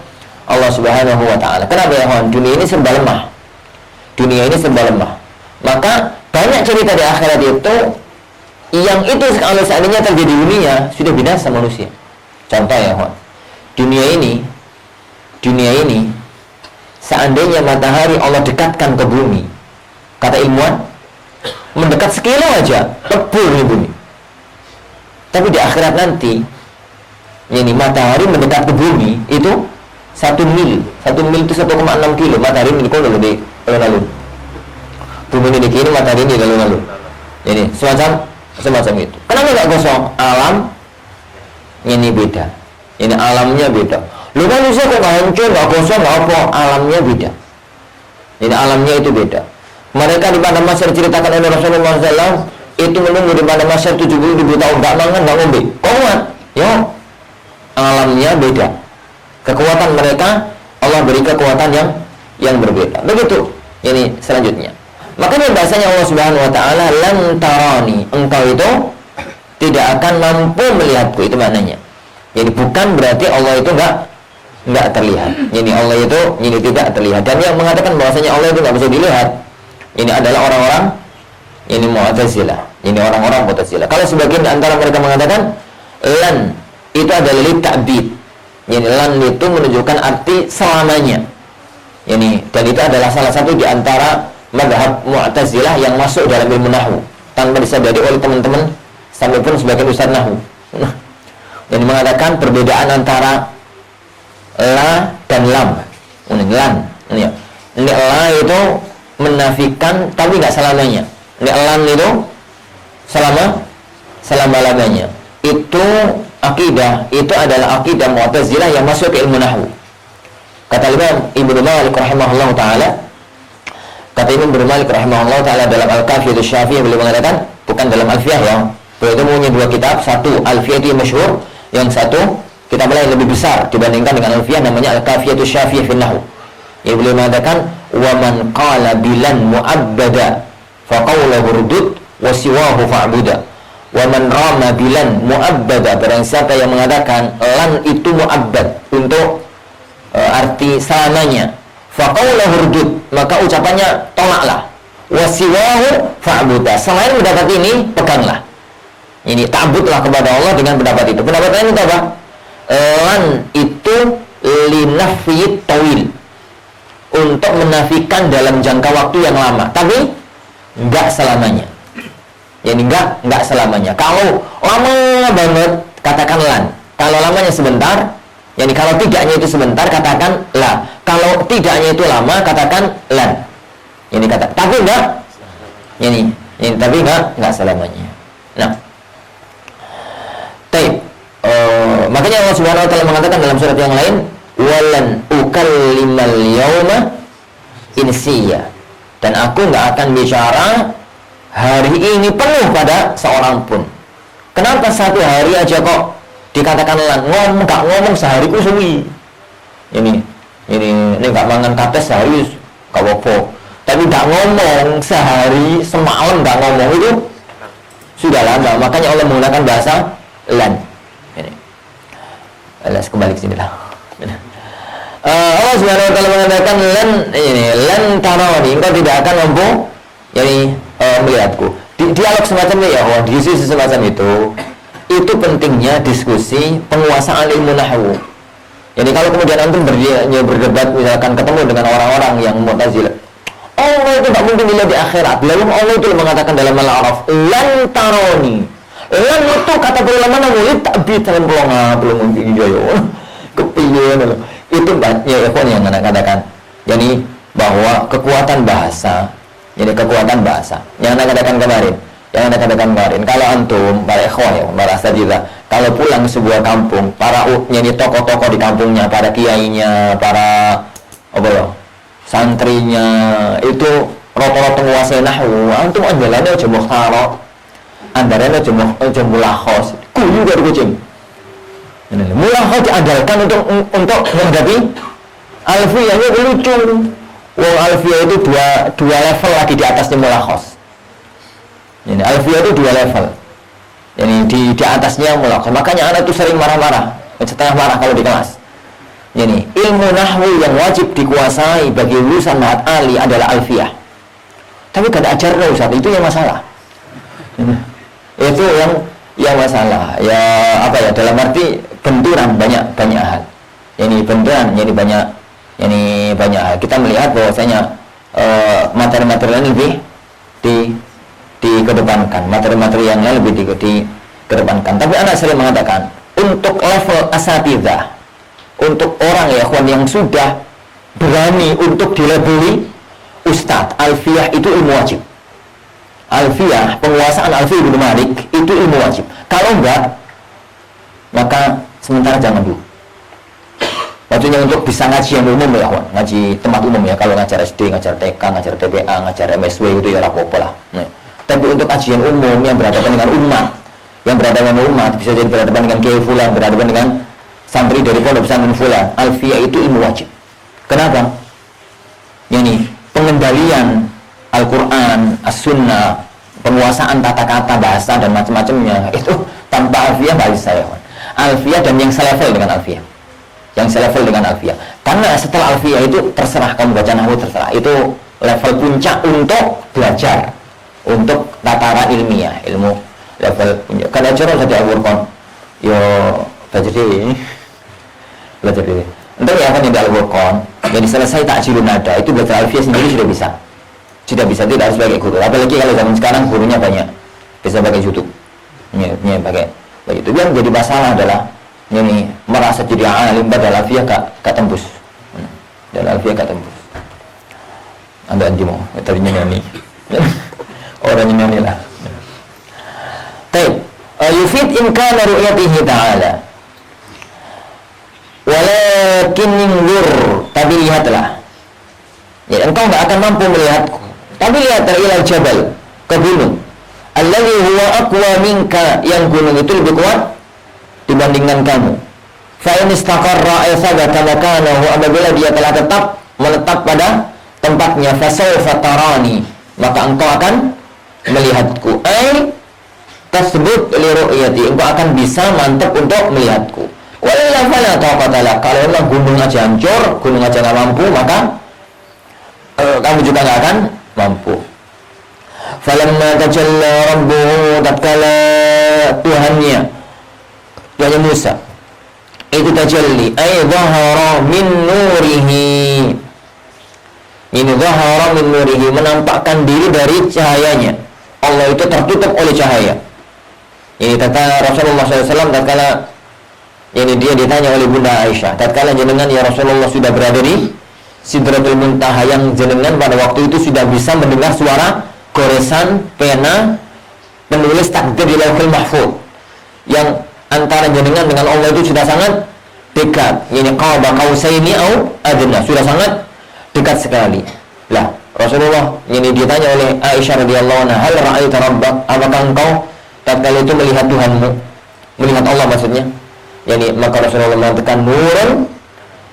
B: Allah Subhanahu wa taala. Kenapa ya kawan? Dunia ini serba lemah. Dunia ini serba lemah. Maka banyak cerita di akhirat itu yang itu kalau seandainya terjadi di dunia sudah binasa manusia. Contoh ya kawan. Dunia ini seandainya matahari Allah dekatkan ke bumi, kata ilmuwan, mendekat sekilo aja, lebur nih bumi. Tapi di akhirat nanti, ini matahari mendekat ke bumi itu 1 mil. 1 mil itu 1,6 kilo. Matahari ini kalau lebih lalu. Bumi ini di kiri, matahari ini lalu. Jadi semacam itu. Kenapa nggak kosong? Alam ini beda. Ini alamnya beda. Lu manusia kok nggak hancur, nggak kosong, nggak apa? Alamnya beda. Ini alamnya itu beda. Mereka di padang mahsyar diceritakan oleh Rasulullah SAW itu menunggu di padang mahsyar 70.000 tahun, nggak makan, nggak ngombe. Kuat, ya. Alamnya beda. Kekuatan mereka Allah beri kekuatan yang berbeda. Begitu. Ini selanjutnya. Makanya bahasanya Allah Subhanahu wa taala lan tarani, engkau itu tidak akan mampu melihatku, itu maknanya. Jadi bukan berarti Allah itu enggak terlihat. Jadi Allah itu ini tidak terlihat. Dan yang mengatakan bahwasanya Allah itu enggak bisa dilihat, ini adalah orang-orang ini Mu'tazilah. Ini orang-orang Mu'tazilah. Kalau sebagian antara mereka mengatakan lan itu adalah li ta'bid. Jadi lan itu menunjukkan arti selamanya. Ini dan itu adalah salah satu di antara mazhab Mu'tazilah yang masuk dalam ilmu nahwu tanpa disadari oleh teman-teman sampai pun sebagian ustaz nahwu. Yang mengatakan perbedaan antara la dan lam. Ini lan, ini ya. Ini la itu menafikan tapi nggak selamanya. Ini lan itu selama-lamanya. Itu akidah, itu adalah akidah Mu'tazilah yang masuk ke ilmu nahwu. Kata Imam Ibnu Malik rahimahullah taala, kata Imam Ibnu Malik rahimahullah taala dalam Al-Kafiyah Syafiyah beliau mengatakan, bukan dalam Alfiyah ya. Beliau itu punya 2 kitab, satu Alfiyah itu yang masyhur, yang satu kitab lain lebih besar dibandingkan dengan Alfiyah namanya Al-Kafiyah Syafiyah fi Nahwu. Yang beliau mengatakan wa man qala bilan mu'abbada fa qawluhu rudud wa siwahu fa'buda. Wa man rama bilan mu'abbada, barang siapa yang mengatakan lan itu mu'abbad untuk arti selamanya, fa qawluhu rudud, maka ucapannya tolaklah. Wa siwahu fa'buda, selain pendapat ini peganglah. Ini ta'budlah kepada Allah dengan pendapat itu. Pendapat lain itu apa? Lan itu linafiyit tawil, untuk menafikan dalam jangka waktu yang lama, tapi enggak selamanya. Jadi enggak selamanya. Kalau lama banget katakan lan. Kalau lamanya sebentar, yani kalau tidaknya itu sebentar katakan la. Kalau tidaknya itu lama katakan lan. Ini kata, tapi enggak. Ini tapi enggak selamanya. Nah, makanya Allah Subhanahu wa taala mengatakan dalam surat yang lain, walan ukallimal yauma insiya, dan aku enggak akan bicara hari ini penuh pada seorang pun. Kenapa satu hari aja kok dikatakan lan? Enggak ngomong sehari ku suwi. Ini enggak mangan kates sehari enggak apa-apa. Tapi enggak ngomong sehari, semalam enggak ngomong itu sudah lama. Makanya Allah menggunakan bahasa lan. Alas kembali ke sini lah. Allah Subhanahu wa taala mengatakan lan tarani, engkau tidak akan mampu Jadi melihatku. Dialog semacam itu ya, diskusi semacam itu pentingnya diskusi penguasaan ilmu nahwu. Jadi kalau kemudian antum berdebat misalkan ketemu dengan orang-orang yang Mu'tazilah, Allah itu tak mungkin dilihat di akhirat. Lalu Allah itu mengatakan dalam Al-A'raf, lan taroni. Lan itu kata ulama namanya takbir dalam belum mungkin joyo. Kepiye loh. Itu banyak ikhwan yang katakan. Jadi bahwa kekuatan bahasa, yang anda katakan kemarin, kalau antum para ikhwan ya, para asatidzah, kalau pulang ke sebuah kampung, para nyanyi tokoh-tokoh di kampungnya, para kiainya, para santrinya itu rata-rata menguasai nahwu, antum andalannya aja mukhtarat, andalannya aja mulakhos, kuyu dari kucing. Mulakhos diandalkan untuk menghadapi alfiyahnya lucu. Wong alfiyah itu dua level lagi di atasnya mulakhos. Ini alfiyah itu 2 level. Ini di atasnya mulakhos. Makanya anak itu sering marah-marah, setengah marah kalau di kelas. Ini ilmu nahwu yang wajib dikuasai bagi lulusan Mahat Ali adalah alfiyah. Tapi gak ada ajarnya Ustaz, itu yang masalah. Itu yang masalah. Ya apa ya, dalam arti benturan banyak hal. Ini benturan, jadi banyak hal. Kita melihat bahwasanya materi-materi yang lebih dikedepankan, materi-materi yang lain lebih dikedepankan. Tapi anak sering mengatakan untuk level asatidzah, untuk orang ya ikhwan yang sudah berani untuk dilabeli ustadz, alfiyah itu ilmu wajib. Alfiyah, penguasaan alfiyah Ibnu Malik itu ilmu wajib. Kalau enggak, maka sementara jangan dulu. Maksudnya untuk bisa ngaji yang umum ya kawan, ngaji tempat umum ya, kalau ngajar SD, ngajar TK, ngajar TPA, ngajar MSW itu ya apa-apa lah. Tapi untuk kajian umum yang berhadapan dengan umat, bisa jadi berhadapan dengan kiai fulan, berhadapan dengan santri dari pondok pesantren fulan, alfiyah itu ilmu wajib. Kenapa? Yani pengendalian Al-Quran, As-Sunnah, penguasaan tata kata, bahasa dan macam-macamnya itu tanpa alfiyah nggak bisa ya kawan. Alfiyah dan yang selevel dengan alfiyah. Karena setelah alfiyah itu terserah kamu baca nahwu, terserah, itu level puncak untuk belajar, untuk tataran ilmiah, ilmu level puncak. Kalau ajar saja Al-Qur'an yo belajar diri untuk ya kan yang di Al-Qur'an jadi selesai takjilun nada itu belajar alfiyah sendiri sudah bisa, tidak harus pakai guru. Apalagi kalau zaman sekarang gurunya banyak, bisa pakai YouTube, pakai itu. Yang jadi masalah adalah ini merasa jadi alim padahal alfiyah gak tembus. Dan alfiyah gak tembus. Anda anti mau tadi nyanyi. Orang nyanyi lah. Baik, yufid imkana ru'yatihi ta'ala. Walakin ninzur, tapi lihatlah. Ya, engkau gak akan mampu melihatku. Tapi lihatlah ilal jabal, ke gunung. Alladhi huwa aqwa minka, yang gunung itu lebih kuat dibandingkan kamu. Fa in istaqarra ay sabata makanahu, apabila dia telah menetap pada tempatnya, fa sawfa tarani, maka engkau akan melihatku. Ay tasbut li ru'yati, engkau akan bisa mantap untuk melihatku. Wa illa fala taqata lak, kalau memang gunung aja hancur, gunung aja enggak mampu, maka kamu juga enggak akan mampu. Falamma tajalla rabbuhu, tatkala Tuhannya Musa itu tajalli ay dhahara min nurihi, ini dhahara min nurihi, menampakkan diri dari cahayanya. Allah itu tertutup oleh cahaya. Ini kata Rasulullah SAW tatkala ini dia ditanya oleh Bunda Aisyah, tatkala jenengan ya Rasulullah sudah berada di Sidratul Muntaha, yang jenengan pada waktu itu sudah bisa mendengar suara goresan pena penulis takdir di Lauhul Mahfuz, yang antara jenengan dengan Allah itu sudah sangat dekat. Ini qaba qausaini au adna, sudah sangat dekat sekali. Lah, Rasulullah ini ditanya oleh Aisyah radhiyallahu anha, hal ra'aita rabbak, apakah engkau tatkala itu melihat Tuhanmu, melihat Allah maksudnya? Yani maka Rasulullah mengatakan nurun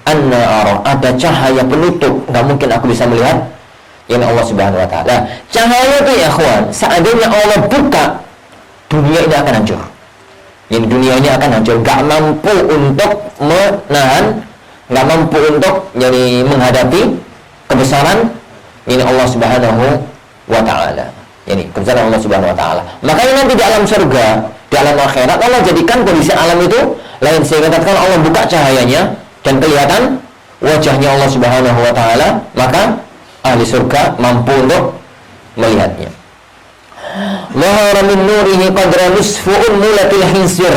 B: anna ara, ada cahaya penutup, enggak mungkin aku bisa melihat ini Allah Subhanahu wa taala. Cahaya itu ya ikhwan, seandainya Allah buka, dunia ini akan hancur. Ini dunia ini akan hancur, gak mampu untuk menahan, gak mampu untuk jadi menghadapi kebesaran ini Allah Subhanahu wa ta'ala. Ini kebesaran Allah Subhanahu wa taala. Makanya nanti di alam surga, di alam akhirat Allah jadikan kondisi alam itu lain, sehingga tatkala Allah buka cahayanya dan kelihatan wajahnya Allah Subhanahu wa taala, maka ahli surga mampu untuk melihatnya. Mahara min nurihi qadra nisfu unmulatil hinsir.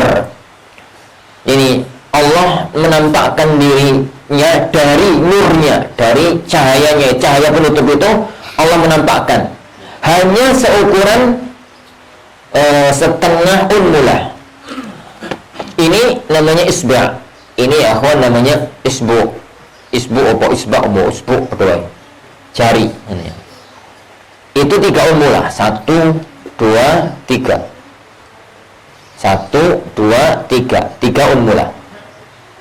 B: Ini Allah menampakkan dirinya dari nurnya, dari cahayanya, cahaya penutup itu Allah menampakkan hanya seukuran setengah unmulah. Ini namanya isba'. Ini ya akhwan namanya isbu. Isbu apa isba' apa isbu apa jari ini. Itu 3 unmulah. 1 2 3. 1 2 3. 3 unmulah.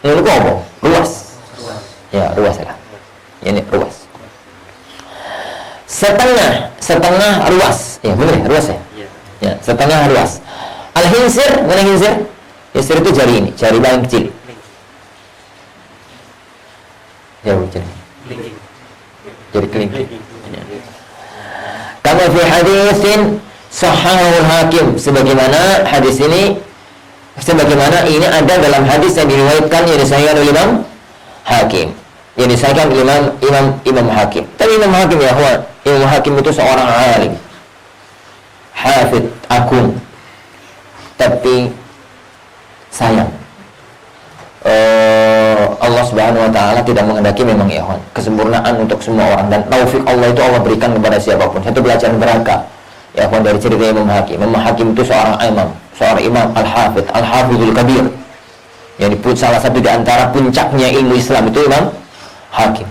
B: Ini apa? Ruas. Ya, ruas lah. Ini ruas. Setengah ruas. Ya, benar ya, ruas ya? Ya, setengah ruas. Al-hinsir, mana hinsir? Hinsir itu jari ini, jari paling kecil. Jauh jari. Jari kelingking. Kama fi haditsin sahahul hakim, sebagaimana hadis ini ada dalam hadis yang diriwayatkan yang disahihkan oleh Imam Hakim. Yang disahihkan oleh Imam Hakim. Tapi Imam Hakim ya akhwan, Imam Hakim itu seorang alim, hafid agung. Tapi sayang, Allah Subhanahu wa taala tidak menghendaki memang ya akhwan kesempurnaan untuk semua orang, dan taufik Allah itu Allah berikan kepada siapapun. Satu pelajaran berharga ya akhwan dari cerita Imam Hakim. Imam Hakim itu seorang imam al-hafid, al-hafidul kabir. Yang disebut salah satu di antara puncaknya ilmu Islam itu Imam Hakim.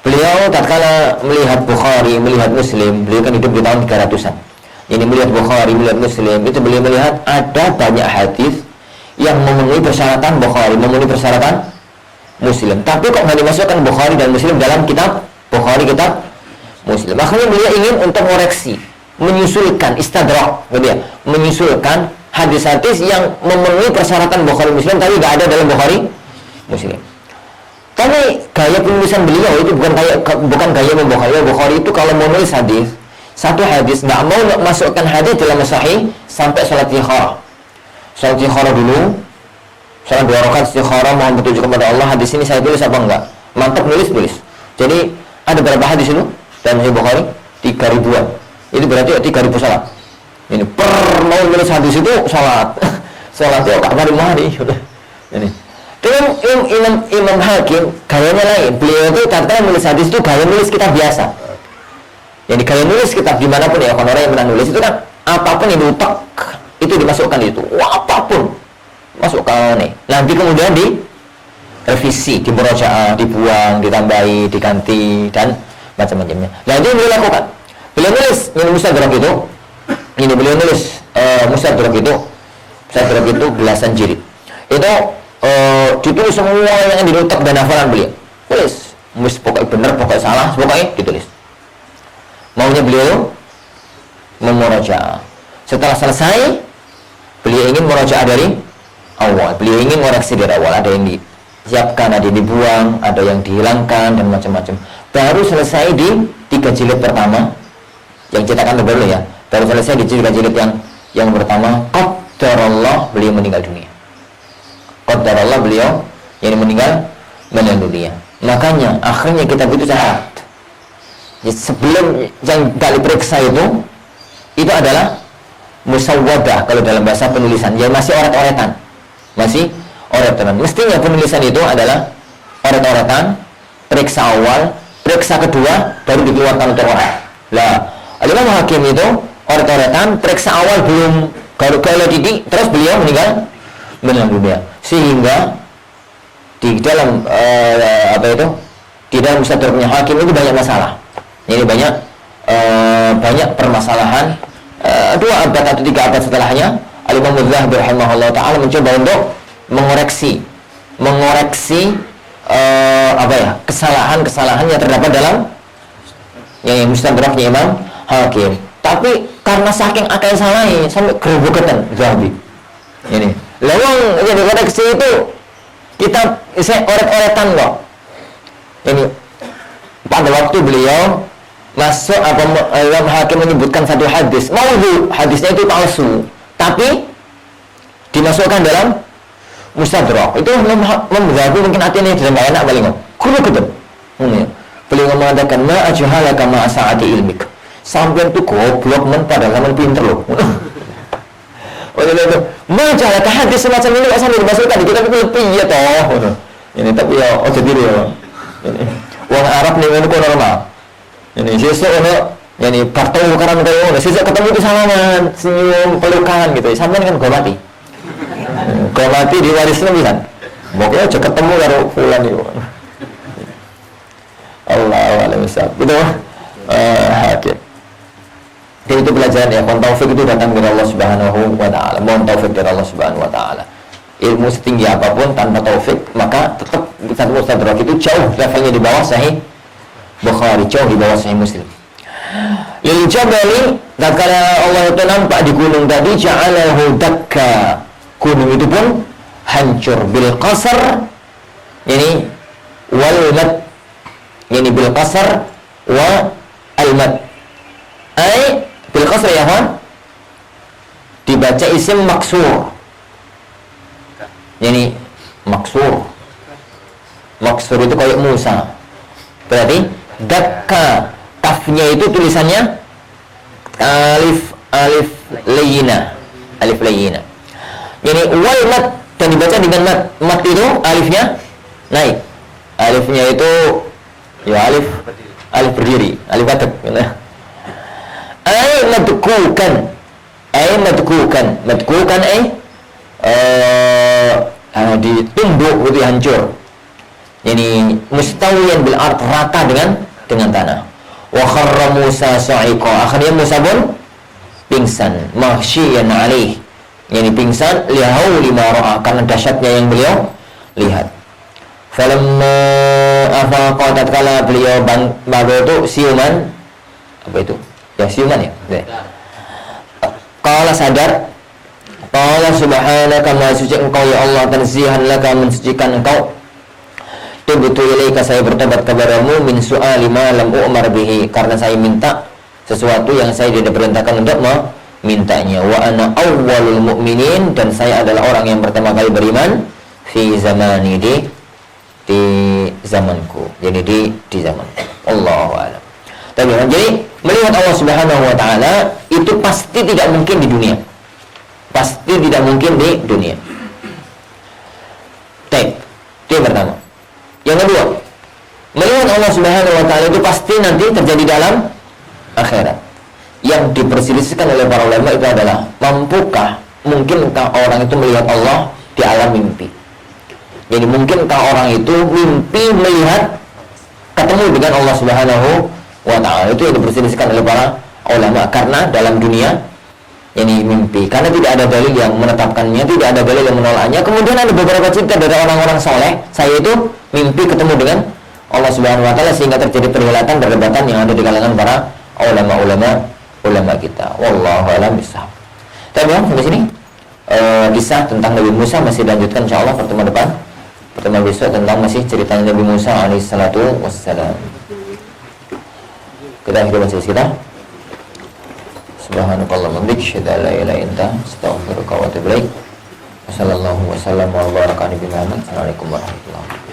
B: Beliau tatkala melihat Bukhari, melihat Muslim, beliau kan hidup di tahun 300-an. Ini melihat Bukhari, melihat Muslim, itu beliau melihat ada banyak hadis yang memenuhi persyaratan Bukhari, memenuhi persyaratan Muslim. Tapi kok nggak dimasukkan Bukhari dan Muslim dalam kitab Bukhari, kitab Muslim. Makanya beliau ingin untuk koreksi, menyusulkan istadrak, gitu ya, menyusulkan hadis-hadis yang memenuhi persyaratan Bukhari Muslim tapi nggak ada dalam Bukhari Muslim. Tapi gaya penulisan beliau itu bukan gaya membukhari. Bukhari itu kalau menulis hadis, satu hadis nggak mau masukkan hadis dalam sahih sampai salat istikharah. Salat istikharah dulu, salat 2 rakaat istikharah, mohon petunjuk kepada Allah, hadis ini saya tulis apa enggak. Mantap, nulis. Jadi ada berapa hadis itu dalam Sahih Bukhari? 3.000-an. Itu berarti 3.000 salat. Ini mau nulis hadis itu salat. Salat itu tak mari-mari. Ini. Dengan Imam Hakim gayanya lain. Beliau itu tatkala nulis hadis itu gaya nulis kitab biasa. Jadi gaya nulis kitab dimanapun ya, orang yang pernah nulis itu kan apapun yang diutak itu dimasukkan itu. Apapun masukkan nih. Nanti kemudian direvisi, dimurajaah, dibuang, ditambahi, diganti dan macam-macamnya. Nah itu beliau lakukan. Beliau nulis ini mustadrak itu. Ini beliau nulis mustadrak itu belasan jilid. Itu ditulis semua yang diletak dan hafalan beliau. Tulis, pokoknya benar, pokoknya salah, pokoknya ditulis. Maunya beliau memurajaah. Setelah selesai, beliau ingin murajaah dari awal. Beliau ingin koreksi dari awal. Ada yang disiapkan, ada yang dibuang, ada yang dihilangkan dan macam-macam. Baru selesai di 3 jilid pertama, yang cetakan terbaru ya. Baru selesai di 3 jilid yang pertama. Qadarullah, beliau meninggal dunia. Qadarullah, beliau yang meninggal dunia. Makanya akhirnya kitab itu sehat. Sebelum yang tak diperiksa itu adalah musawwadah kalau dalam bahasa penulisan, ya masih oret-oretan. Mestinya penulisan itu adalah oret-oretan, periksa awal, periksa kedua baru dikeluarkan untuk orang. Lah, Imam Hakim itu oret-oretan, periksa awal belum kalau didik, terus beliau meninggal dunia. Sehingga di dalam di dalam mustadraknya Hakim itu banyak masalah. Ini banyak permasalahan. 2 abad atau 3 abad setelahnya, Al-Imam Az-Zahabi rahimahullah taala mencoba untuk mengoreksi kesalahan-kesalahan yang terdapat dalam yang mustadraknya Imam Hakim. Tapi karena saking akal salahnya sampai gerobokan Zahabi. Ini lawang yang dikoreksi itu kita oret-oretan kok. Ini pada waktu beliau masuk apa Imam Hakim menyebutkan satu hadis maudhu, hadisnya itu palsu, tapi dimasukkan dalam Mustadrak. Itu membahagu mungkin artinya dalam enak paling kudu ketep. Beliau mengatakan ma ajhalaka ma sa'ati ilmik. Sampai itu goblok men padahal sampean pinter loh. Oh itu ma ajhalaka hadis semacam ini kok sampai dimasukkan di kitab itu piye toh. Ini tapi ya ojo diri ya. Ini wong Arab ning ngono normal. Ini sesuk ono yani kartu karan kaya ngono, sesuk ketemu itu salaman, senyum, pelukan gitu. Sampeyan kan gomati. Gomati diwarisna pisan. Pokoknya aja ketemu karo fulan iku. Allahu a'lam bishawab. Itu Hakim. Jadi itu pelajaran ya, taufik itu datang dari Allah Subhanahu wa taala. Mohon taufik dari Allah Subhanahu wa taala. Ilmu setinggi apapun tanpa taufik, maka tetap satu mustadrak itu jauh levelnya di bawah Sahih Bukhari, jauh di bawah Sahih Muslim. Lil jabali, tatkala Allah itu nampak di gunung tadi, ja'alahu dakka. Gunung itu pun hancur bil qasar, yani wal mad, yani bil qasar wa al mad. Ai bil qasar ya kan? Dibaca isim maksur. Yani maksur. Maksur itu kayak Musa. Berarti dakka, kafnya itu tulisannya alif layyina, alif layyina. Yani wal mat, dan dibaca dengan mat. Mat itu alifnya naik. Alifnya itu ya alif berdiri, alif batek. Ai madkukan. Ai madkukan. Madkukan ditumbuk itu hancur. Yani mustawiyan bil ard, rata dengan tanah. Wa kharra Musa sa'iqa. Akhirnya Musa pun pingsan, maghsyiyan alaih. Yani pingsan lihauli ma ra'a, karena dahsyatnya yang beliau lihat. Falamma afaqa, tatkala beliau bangun itu siuman, apa itu? Ya siuman ya. Qala sadar. Qala subhanaka, maha suci engkau ya Allah, tanzihan laka, mensucikan engkau. Tubtu ilaika, saya bertobat kepadamu, min su'ali ma lam u'mar bihi, karena saya minta sesuatu yang saya tidak perintahkan untuk memintanya. Wa ana awwalul mu'minin, dan saya adalah orang yang pertama kali beriman fi zamani, di zamanku, jadi di zaman. Allahu a'lam. Jadi melihat Allah Subhanahu wa taala itu pasti tidak mungkin di dunia. Pasti tidak mungkin di dunia. Itu yang pertama. Yang kedua, melihat Allah Subhanahu wa taala itu pasti nanti terjadi dalam akhirat. Yang diperselisihkan oleh para ulama itu adalah mungkinkah orang itu melihat Allah di alam mimpi. Jadi mungkinkah orang itu mimpi melihat ketemu dengan Allah Subhanahu wa taala. Itu yang diperselisihkan oleh para ulama, karena dalam dunia ini mimpi, karena tidak ada dalil yang menetapkannya, tidak ada dalil yang menolaknya. Kemudian ada beberapa cerita dari orang-orang soleh, saya itu mimpi ketemu dengan Allah Subhanahu wa taala, sehingga terjadi perhelatan perdebatan yang ada di kalangan para ulama kita. Wallahu a'lam bishawab. Tapi sampai sini kisah tentang Nabi Musa masih dilanjutkan insyaallah pertemuan depan. Pertemuan besok tentang masih ceritanya Nabi Musa alaihissalatu wassalam. Kita akhiri majelis kita. Subhanakallahumma wa bihamdika, asyhadu an la ilaha illa anta, astaghfiruka wa atubu ilaik. Wassallallahu wasallam wa baraka ala nabiyyina Muhammad. Assalamualaikum warahmatullahi wabarakatuh.